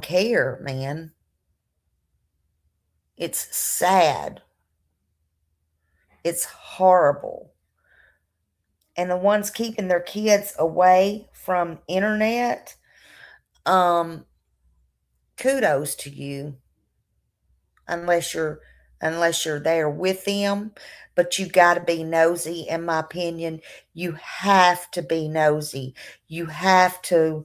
care, man. It's sad. It's horrible. and the ones keeping their kids away from internet, kudos to you. Unless you're there with them, but you got to be nosy. In my opinion, you have to be nosy. You have to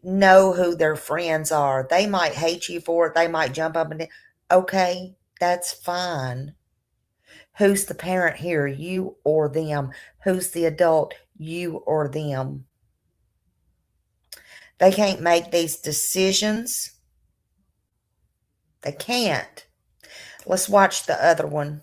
know who their friends are. They might hate you for it. They might jump up and down. Okay, that's fine. Who's the parent here, you or them? Who's the adult, you or them? They can't make these decisions. They can't. Let's watch the other one.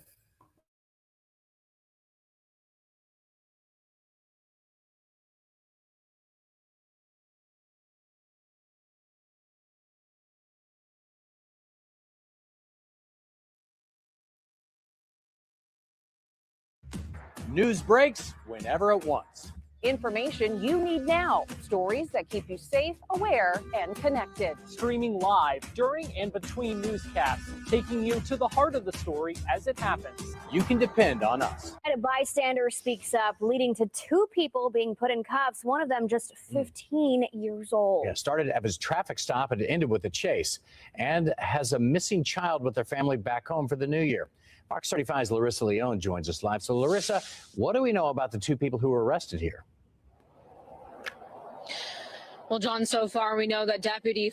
News breaks whenever it wants. Information you need now. Stories that keep you safe, aware, and connected. Streaming live during and between newscasts, taking you to the heart of the story as it happens. You can depend on us. And a bystander speaks up, leading to two people being put in cuffs, one of them just 15 years old. Yeah, started at his traffic stop and ended with a chase, and has a missing child with their family back home for the new year. Fox 35's Larissa Leone joins us live. So, Larissa, what do we know about the two people who were arrested here? Well, John, so far we know that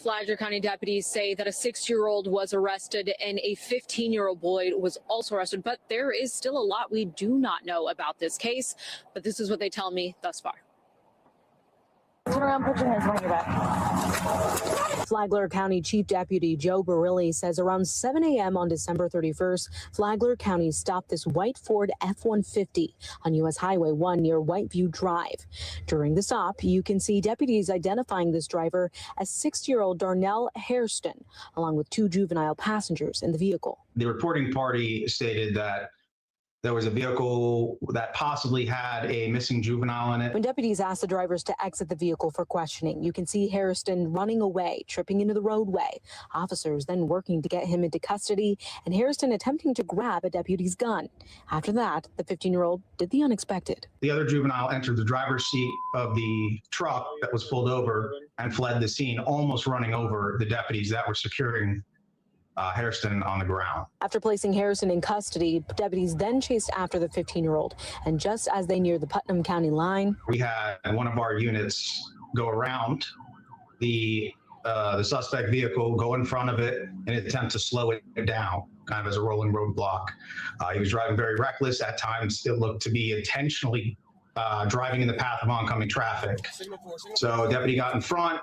Flagler County deputies say that a 6-year-old was arrested and a 15-year-old boy was also arrested. But there is still a lot we do not know about this case. But this is what they tell me thus far. Turn around, put your hands behind your back. Flagler County Chief Deputy Joe Barilli says around 7 a.m. on December 31st, Flagler County stopped this white Ford F-150 on U.S. Highway 1 near Whiteview Drive. During the stop, you can see deputies identifying this driver as 60-year-old Darnell Hairston, along with two juvenile passengers in the vehicle. The reporting party stated that there was a vehicle that possibly had a missing juvenile in it. When deputies asked the drivers to exit the vehicle for questioning, you can see Hairston running away, tripping into the roadway. Officers then working to get him into custody, and Hairston attempting to grab a deputy's gun. After that, the 15-year-old did the unexpected. The other juvenile entered the driver's seat of the truck that was pulled over and fled the scene, almost running over the deputies that were securing Hairston on the ground. After placing Hairston in custody, deputies then chased after the 15-year-old, and just as they neared the Putnam County line, we had one of our units go around the suspect vehicle, go in front of it, and attempt to slow it down, kind of as a rolling roadblock. He was driving very reckless. At times, it looked to be intentionally driving in the path of oncoming traffic. So, deputy got in front,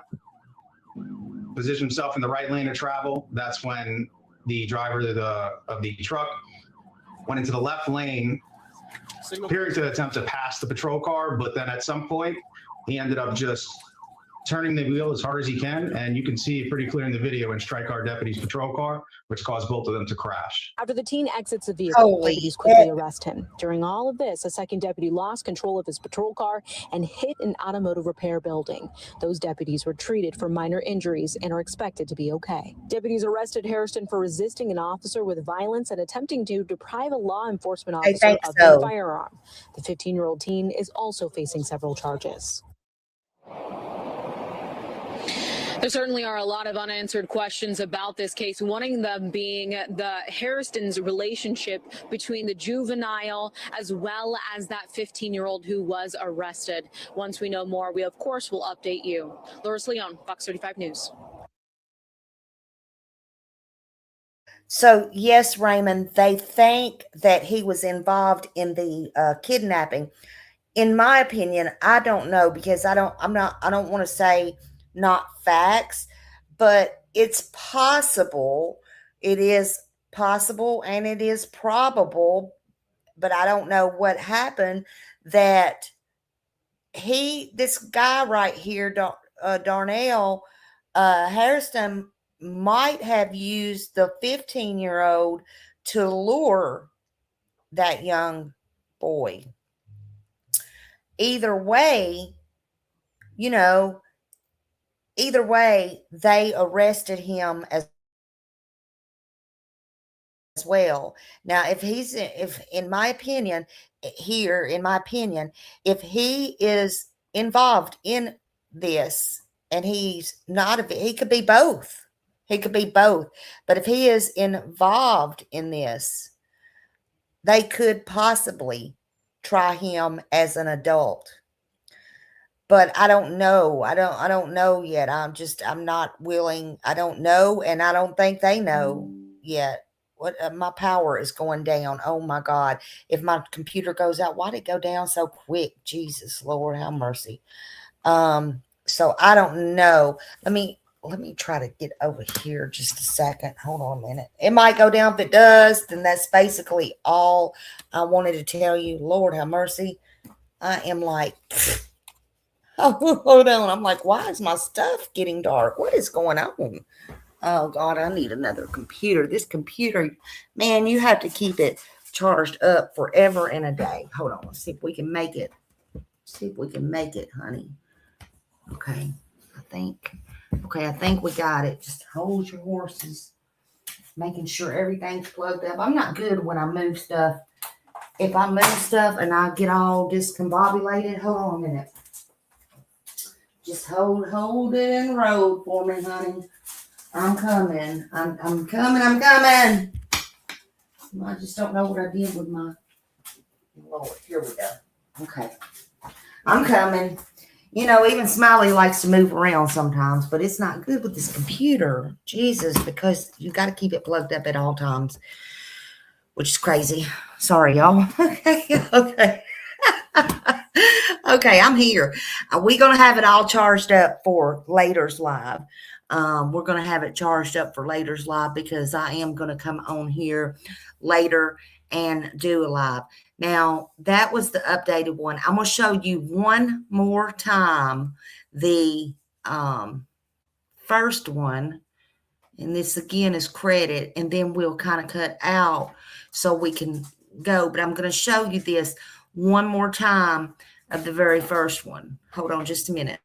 positioned himself in the right lane of travel. That's when the driver of the truck went into the left lane, appearing to attempt to pass the patrol car, but then at some point, he ended up just turning the wheel as hard as he can, and you can see pretty clear in the video and strike our deputy's patrol car, which caused both of them to crash. After the teen exits the vehicle, deputies quickly arrest him. During all of this, a second deputy lost control of his patrol car and hit an automotive repair building. Those deputies were treated for minor injuries and are expected to be okay. Deputies arrested Hairston for resisting an officer with violence and attempting to deprive a law enforcement officer of a firearm. The 15-year-old teen is also facing several charges. There certainly are a lot of unanswered questions about this case, one of them being the Hairston's relationship between the juvenile as well as that 15-year-old who was arrested. Once we know more, we, of course, will update you. Larissa Leone, Fox 35 News. So, yes, Raymond, they think that he was involved in the kidnapping. In my opinion, I don't know, because I don't want to say not facts, but it's possible. It is possible and it is probable, but I don't know what happened, that this guy right here, Darnell Hairston, might have used the 15-year-old to lure that young boy. Either way, they arrested him as well. Now, if in my opinion, if he is involved in this and he's not, he could be both. He could be both. But if he is involved in this, they could possibly try him as an adult. But I don't know. I don't know yet. I'm not willing. I don't know, and I don't think they know yet. What my power is going down. Oh my God. If my computer goes out, why'd it go down so quick? Jesus, Lord, have mercy. So I don't know. Let me try to get over here just a second. Hold on a minute. It might go down. If it does, then that's basically all I wanted to tell you. Lord have mercy. I am like, oh, hold on. I'm like, why is my stuff getting dark? What is going on? Oh God, I need another computer. This computer, man, you have to keep it charged up forever and a day. Hold on. Let's see if we can make it. See if we can make it, honey. Okay. I think we got it. Just hold your horses. Making sure everything's plugged up. I'm not good when I move stuff. If I move stuff and I get all discombobulated, hold on a minute. Just hold it in the road for me, honey. I'm coming. I'm coming. I just don't know what I did with my Lord. Here we go. Okay. I'm coming. You know, even Smiley likes to move around sometimes, but it's not good with this computer. Jesus, because you got to keep it plugged up at all times, which is crazy. Sorry, y'all. Okay. Okay, I'm here. We're going to have it all charged up for later's live. We're going to have it charged up for later's live because I am going to come on here later and do a live. Now, that was the updated one. I'm going to show you one more time the first one. And this again is credit. And then we'll kind of cut out so we can go. But I'm going to show you this one more time of the very first one. Hold on just a minute.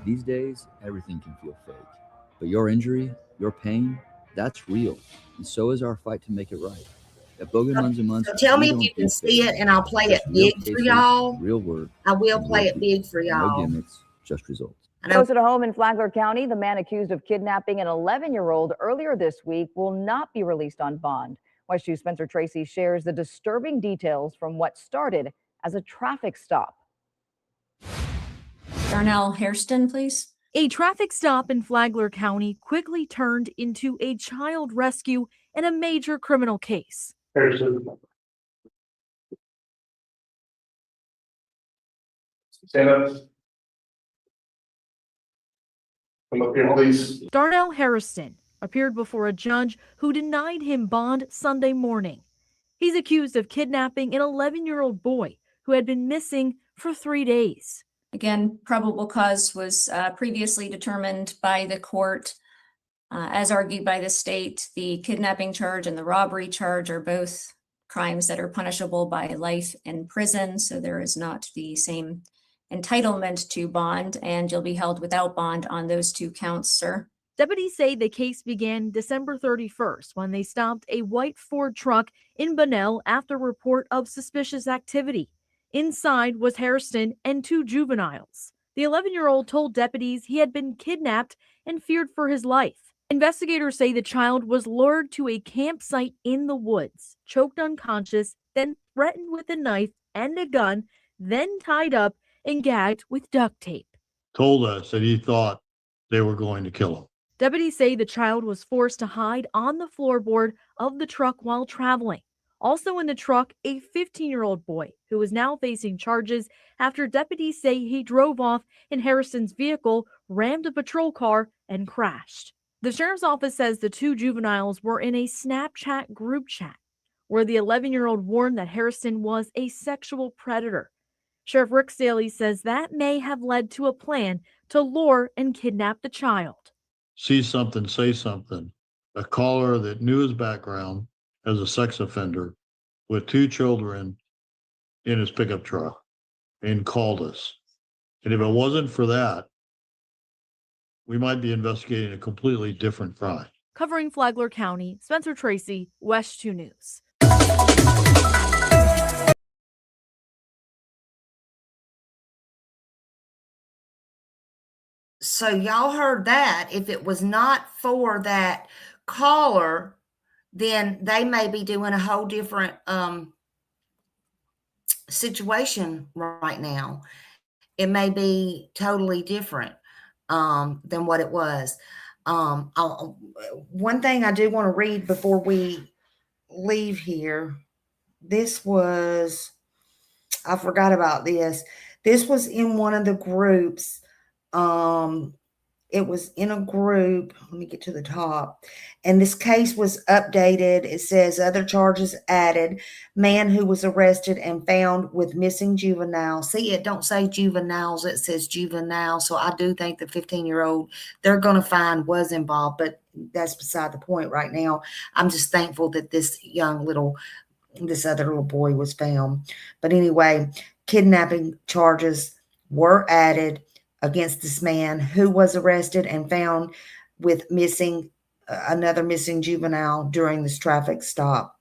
These days, everything can feel fake. But your injury, your pain, that's real. And so is our fight to make it right. At Bogan Munz & Munz, So tell me we if you don't can do see it, fake. and I'll play it Just real big for cases, y'all. real work. I will and play real it big for people. No y'all. gimmicks, just results. Close at home in Flagler County, the man accused of kidnapping an 11-year-old earlier this week will not be released on bond. West 2's Spencer Tracy shares the disturbing details from what started as a traffic stop. Darnell Hairston, please. A traffic stop in Flagler County quickly turned into a child rescue and a major criminal case. Harrison. Stand up. Come up here, please. Darnell Hairston appeared before a judge who denied him bond Sunday morning. He's accused of kidnapping an 11-year-old boy who had been missing for 3 days. Again, probable cause was previously determined by the court. As argued by the state, the kidnapping charge and the robbery charge are both crimes that are punishable by life in prison. So there is not the same entitlement to bond, and you'll be held without bond on those 2 counts, sir. Deputies say the case began December 31st when they stopped a white Ford truck in Bunnell after report of suspicious activity. Inside was Hairston and 2 juveniles. The 11-year-old told deputies he had been kidnapped and feared for his life. Investigators say the child was lured to a campsite in the woods, choked unconscious, then threatened with a knife and a gun, then tied up and gagged with duct tape. Told us that he thought they were going to kill him. Deputies say the child was forced to hide on the floorboard of the truck while traveling. Also in the truck, a 15-year-old boy who is now facing charges after deputies say he drove off in Harrison's vehicle, rammed a patrol car, and crashed. The sheriff's office says the 2 juveniles were in a Snapchat group chat where the 11-year-old warned that Harrison was a sexual predator. Sheriff Rick Staley says that may have led to a plan to lure and kidnap the child. See something, say something. a caller that knew his background as a sex offender with 2 children in his pickup truck and called us. And if it wasn't for that, we might be investigating a completely different crime. Covering Flagler County, Spencer Tracy, West 2 News. So y'all heard that. If it was not for that caller, then they may be doing a whole different situation right now. It may be totally different than what it was. One thing I do want to read before we leave here. This was, I forgot about this. This was in one of the groups. It was in a group. Let me get to the top. And this case was updated. It says other charges added. Man who was arrested and found with missing juvenile. See, it don't say juveniles. It says juvenile. So I do think the 15-year-old they're going to find was involved. But that's beside the point right now. I'm just thankful that this other little boy was found. But anyway, kidnapping charges were added against this man who was arrested and found with another missing juvenile during this traffic stop.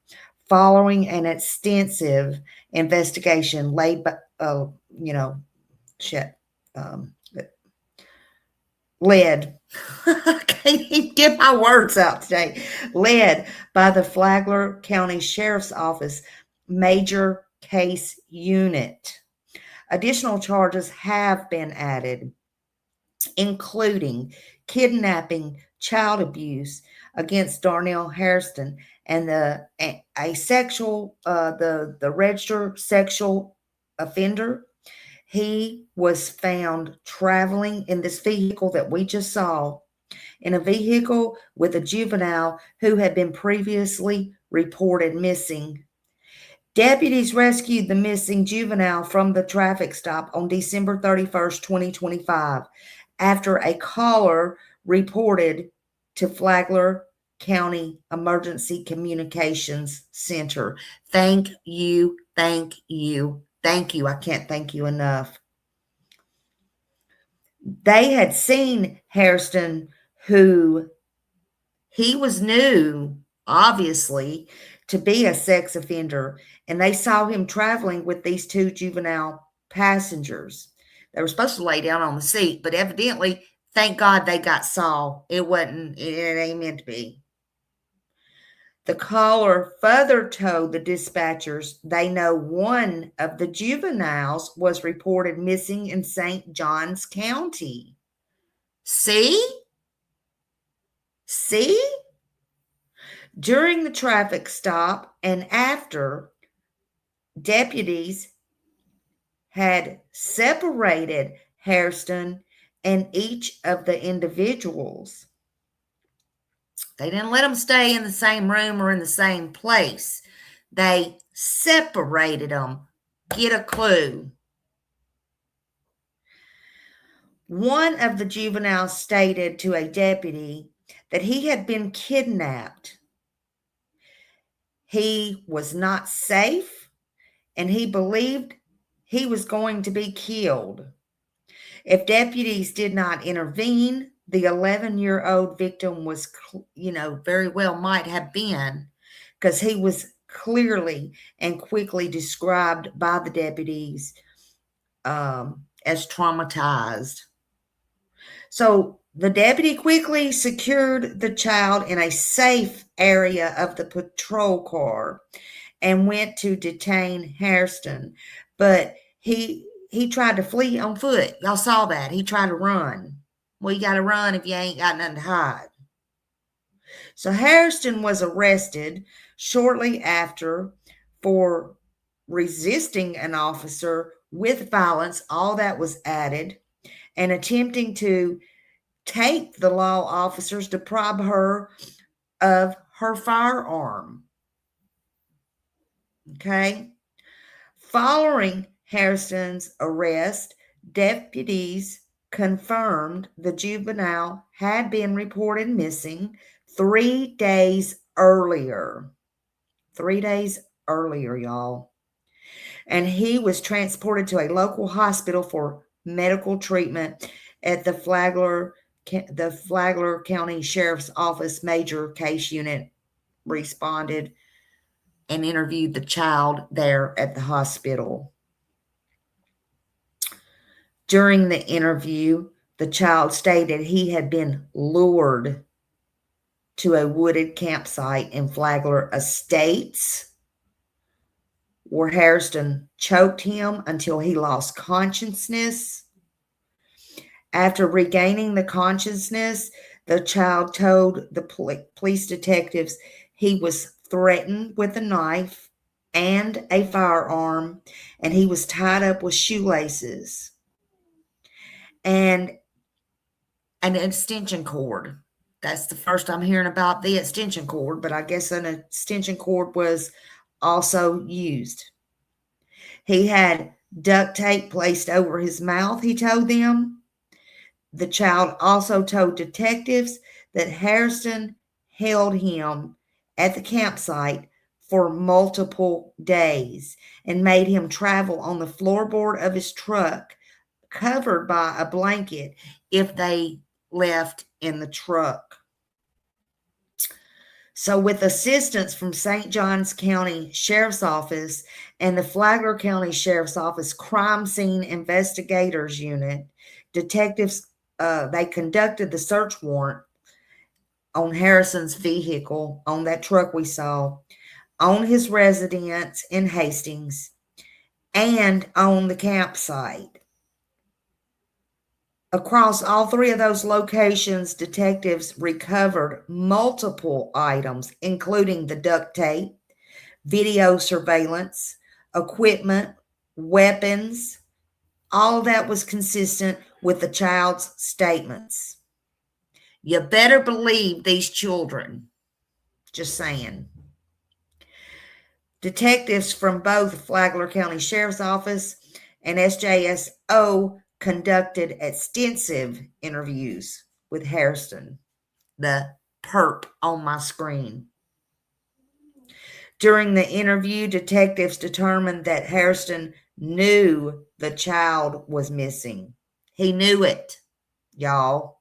Following an extensive investigation led by, I can't even get my words out today, led by the Flagler County Sheriff's Office Major Case Unit. Additional charges have been added, including kidnapping, child abuse against Darnell Hairston, and the registered sexual offender. He was found traveling in this vehicle that we just saw, in a vehicle with a juvenile who had been previously reported missing. Deputies rescued the missing juvenile from the traffic stop on December 31st, 2025, after a caller reported to Flagler County Emergency Communications Center. Thank you, thank you, thank you. I can't thank you enough. They had seen Hairston, who he was new, obviously, to be a sex offender, and they saw him traveling with these 2 juvenile passengers. They were supposed to lay down on the seat, but evidently, thank God they got saw. It ain't meant to be. The caller further told the dispatchers they know one of the juveniles was reported missing in St. Johns County. See? During the traffic stop and after, deputies had separated Hairston and each of the individuals. They didn't let them stay in the same room or in the same place. They separated them. Get a clue. One of the juveniles stated to a deputy that he had been kidnapped. He was not safe, and he believed he was going to be killed. If deputies did not intervene, the 11-year-old victim was, very well might have been, because he was clearly and quickly described by the deputies as traumatized. So the deputy quickly secured the child in a safe area of the patrol car and went to detain Hairston. But he tried to flee on foot. Y'all saw that. He tried to run. Well, you got to run if you ain't got nothing to hide. So Hairston was arrested shortly after for resisting an officer with violence. All that was added, and attempting to take the law officers, deprive her of her firearm. Okay. Following Hairston's arrest, deputies confirmed the juvenile had been reported missing 3 days earlier. 3 days earlier, y'all. And he was transported to a local hospital for medical treatment at the Flagler County Sheriff's Office Major Case Unit responded and interviewed the child there at the hospital. During the interview, the child stated he had been lured to a wooded campsite in Flagler Estates, where Hairston choked him until he lost consciousness. After regaining the consciousness, the child told the police detectives he was threatened with a knife and a firearm, and he was tied up with shoelaces and an extension cord. That's the first I'm hearing about the extension cord, but I guess an extension cord was also used. He had duct tape placed over his mouth, he told them. The child also told detectives that Hairston held him at the campsite for multiple days and made him travel on the floorboard of his truck covered by a blanket if they left in the truck. So with assistance from St. Johns County Sheriff's Office and the Flagler County Sheriff's Office Crime Scene Investigators Unit, detectives they conducted the search warrant on Harrison's vehicle, on that truck we saw, on his residence in Hastings, and on the campsite. Across all three of those locations, detectives recovered multiple items, including the duct tape, video surveillance, equipment, weapons. All that was consistent with the child's statements. You better believe these children. Just saying. Detectives from both Flagler County Sheriff's Office and SJSO conducted extensive interviews with Hairston, the perp on my screen. During the interview, detectives determined that Hairston knew the child was missing. He knew it, y'all.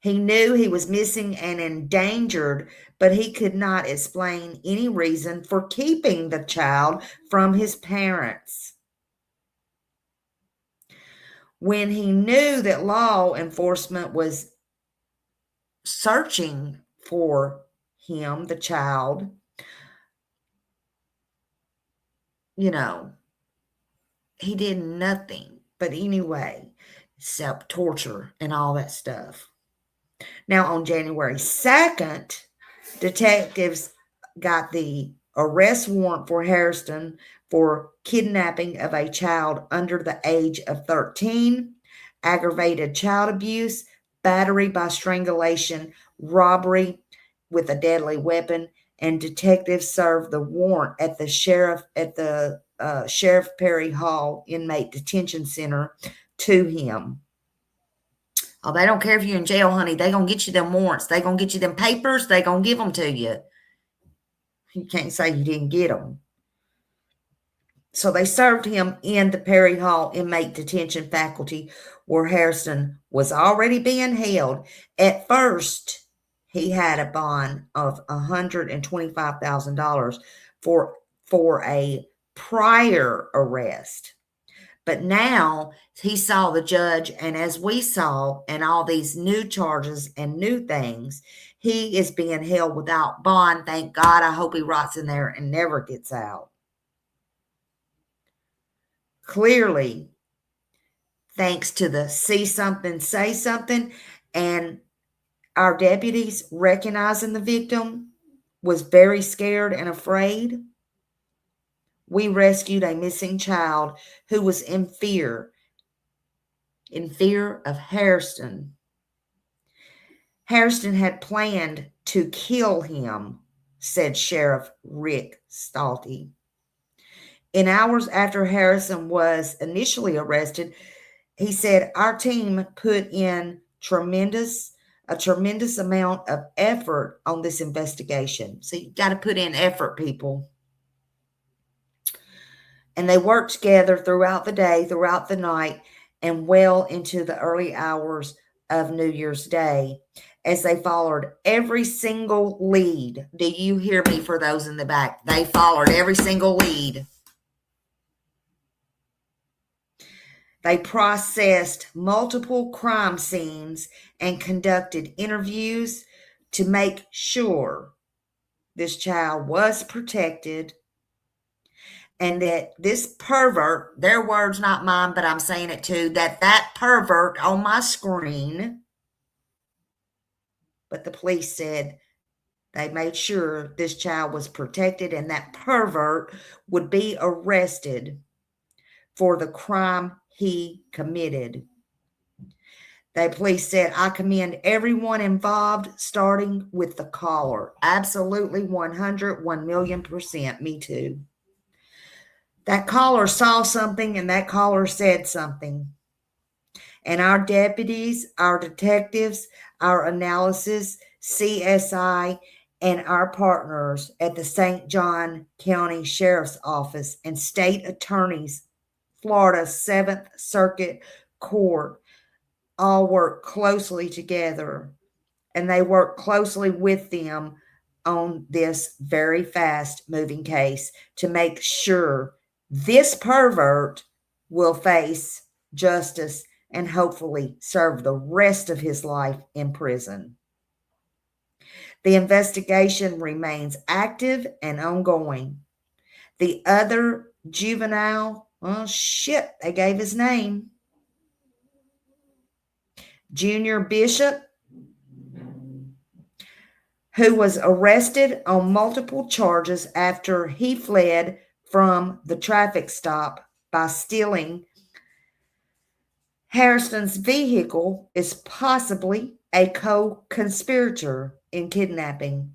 He knew he was missing and endangered, but he could not explain any reason for keeping the child from his parents. When he knew that law enforcement was searching for him, the child, he did nothing but anyway, except torture and all that stuff. Now, on January 2nd, detectives got the arrest warrant for Hairston for kidnapping of a child under the age of 13, aggravated child abuse, battery by strangulation, robbery with a deadly weapon, and detectives served the warrant at the Sheriff Perry Hall Inmate Detention Center to him. Oh, they don't care if you're in jail, honey. They gonna get you them warrants. They gonna get you them papers. They gonna give them to you. You can't say you didn't get them. So they served him in the Perry Hall Inmate Detention Faculty, where Hairston was already being held. At first, he had a bond of $125,000 for a prior arrest. But now he saw the judge, and as we saw, and all these new charges and new things, he is being held without bond. Thank God. I hope he rots in there and never gets out. Clearly, thanks to the see something, say something, and our deputies recognizing the victim was very scared and afraid, we rescued a missing child who was in fear of Hairston. Hairston had planned to kill him, said Sheriff Rick Stalty. In hours after Harrison was initially arrested, he said, our team put in tremendous a tremendous amount of effort on this investigation. So you got to put in effort, people. And they worked together throughout the day, throughout the night, and well into the early hours of New Year's Day as they followed every single lead. Do you hear me for those in the back? They followed every single lead. They processed multiple crime scenes and conducted interviews to make sure this child was protected and that this pervert, their words, not mine, but I'm saying it too, that pervert on my screen, but the police said they made sure this child was protected and that pervert would be arrested for the crime he committed. The police said, I commend everyone involved, starting with the caller. Absolutely 1,000,000%. Me too. That caller saw something and that caller said something. And our deputies, our detectives, our analysis, CSI, and our partners at the St. John County Sheriff's Office and State Attorney's Florida 7th Circuit Court all work closely together, and they work closely with them on this very fast moving case to make sure this pervert will face justice and hopefully serve the rest of his life in prison. The investigation remains active and ongoing. The other juvenile, oh shit, they gave his name. Junior Bishop, who was arrested on multiple charges after he fled from the traffic stop by stealing Hairston's vehicle, is possibly a co-conspirator in kidnapping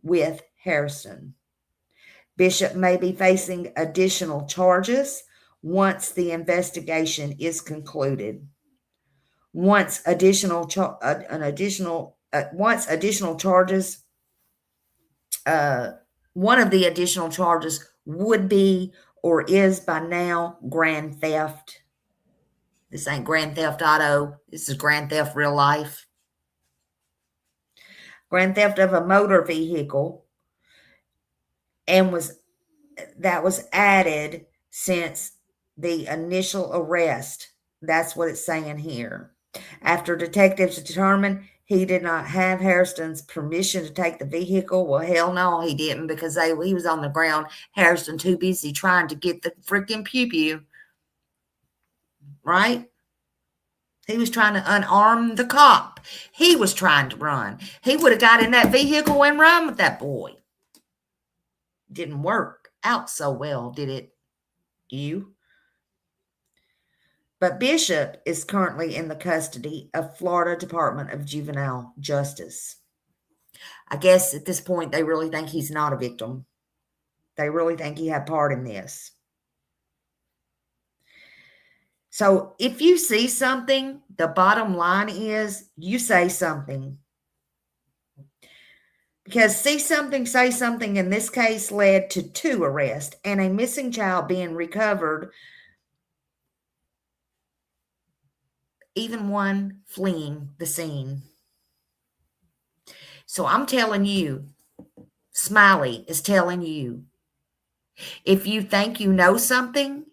with Hairston. Bishop may be facing additional charges once the investigation is concluded. Once additional charges, one of the additional charges would be or is by now grand theft. This ain't grand theft auto. This is grand theft real life. Grand theft of a motor vehicle, and that was added since the initial arrest. That's what it's saying here. After detectives determined he did not have Hairston's permission to take the vehicle. Well, hell no, he didn't, because he was on the ground. Hairston too busy trying to get the freaking pew-pew. Right? He was trying to unarm the cop. He was trying to run. He would have got in that vehicle and run with that boy. Didn't work out so well, did it? But Bishop is currently in the custody of Florida Department of Juvenile Justice. I guess at this point, they really think he's not a victim. They really think he had part in this. So if you see something, the bottom line is you say something. Because see something, say something in this case led to 2 arrests and a missing child being recovered, even one fleeing the scene. So I'm telling you, Smiley is telling you, if you think you know something,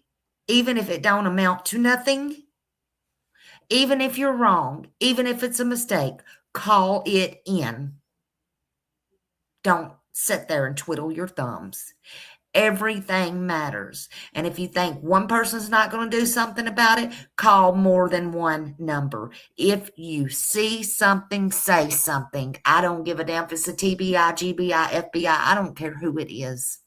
even if it don't amount to nothing, even if you're wrong, even if it's a mistake, call it in. Don't sit there and twiddle your thumbs. Everything matters. And if you think one person's not going to do something about it, call more than one number. If you see something, say something. I don't give a damn if it's a TBI, GBI, FBI. I don't care who it is.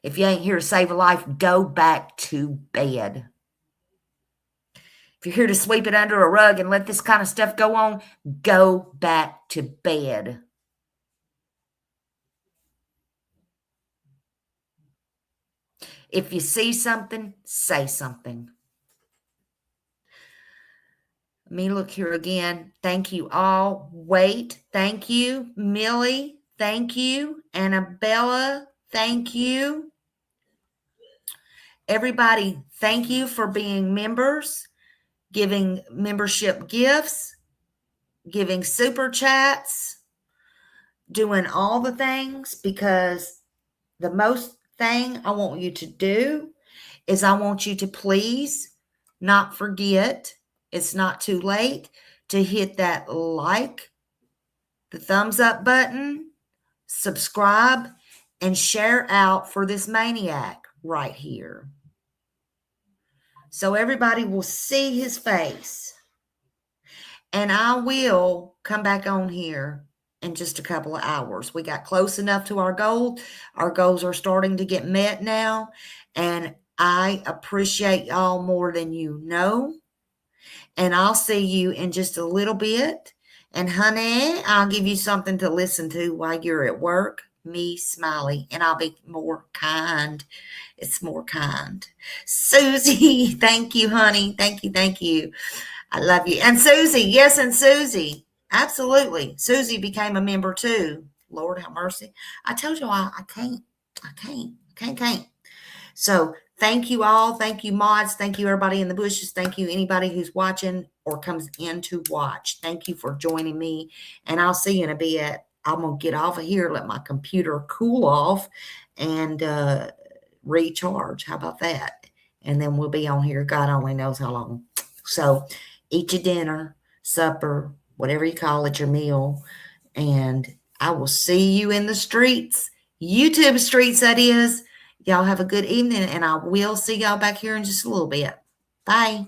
If you ain't here to save a life, go back to bed. If you're here to sweep it under a rug and let this kind of stuff go on, go back to bed. If you see something, say something. Let me look here again. Thank you all. Wait, thank you. Millie, thank you. Annabella, thank you. Everybody, thank you for being members, giving membership gifts, giving super chats, doing all the things, because the most thing I want you to do is I want you to please not forget, it's not too late, to hit that like, the thumbs up button, subscribe, and share out for this maniac right here. So everybody will see his face. And I will come back on here in just a couple of hours. We got close enough to our goal. Our goals are starting to get met now. And I appreciate y'all more than you know. And I'll see you in just a little bit. And honey, I'll give you something to listen to while you're at work. Me, Smiley, and I'll be more kind. It's more kind. Susie, thank you, honey. Thank you, thank you. I love you. And Susie, yes, and Susie, absolutely. Susie became a member too. Lord have mercy. I told you I can't. So thank you all. Thank you, mods. Thank you, everybody in the bushes. Thank you, anybody who's watching or comes in to watch. Thank you for joining me. And I'll see you in a bit. I'm going to get off of here, let my computer cool off and recharge. How about that? And then we'll be on here. God only knows how long. So eat your dinner, supper, whatever you call it, your meal. And I will see you in the streets. YouTube streets, that is. Y'all have a good evening, and I will see y'all back here in just a little bit. Bye.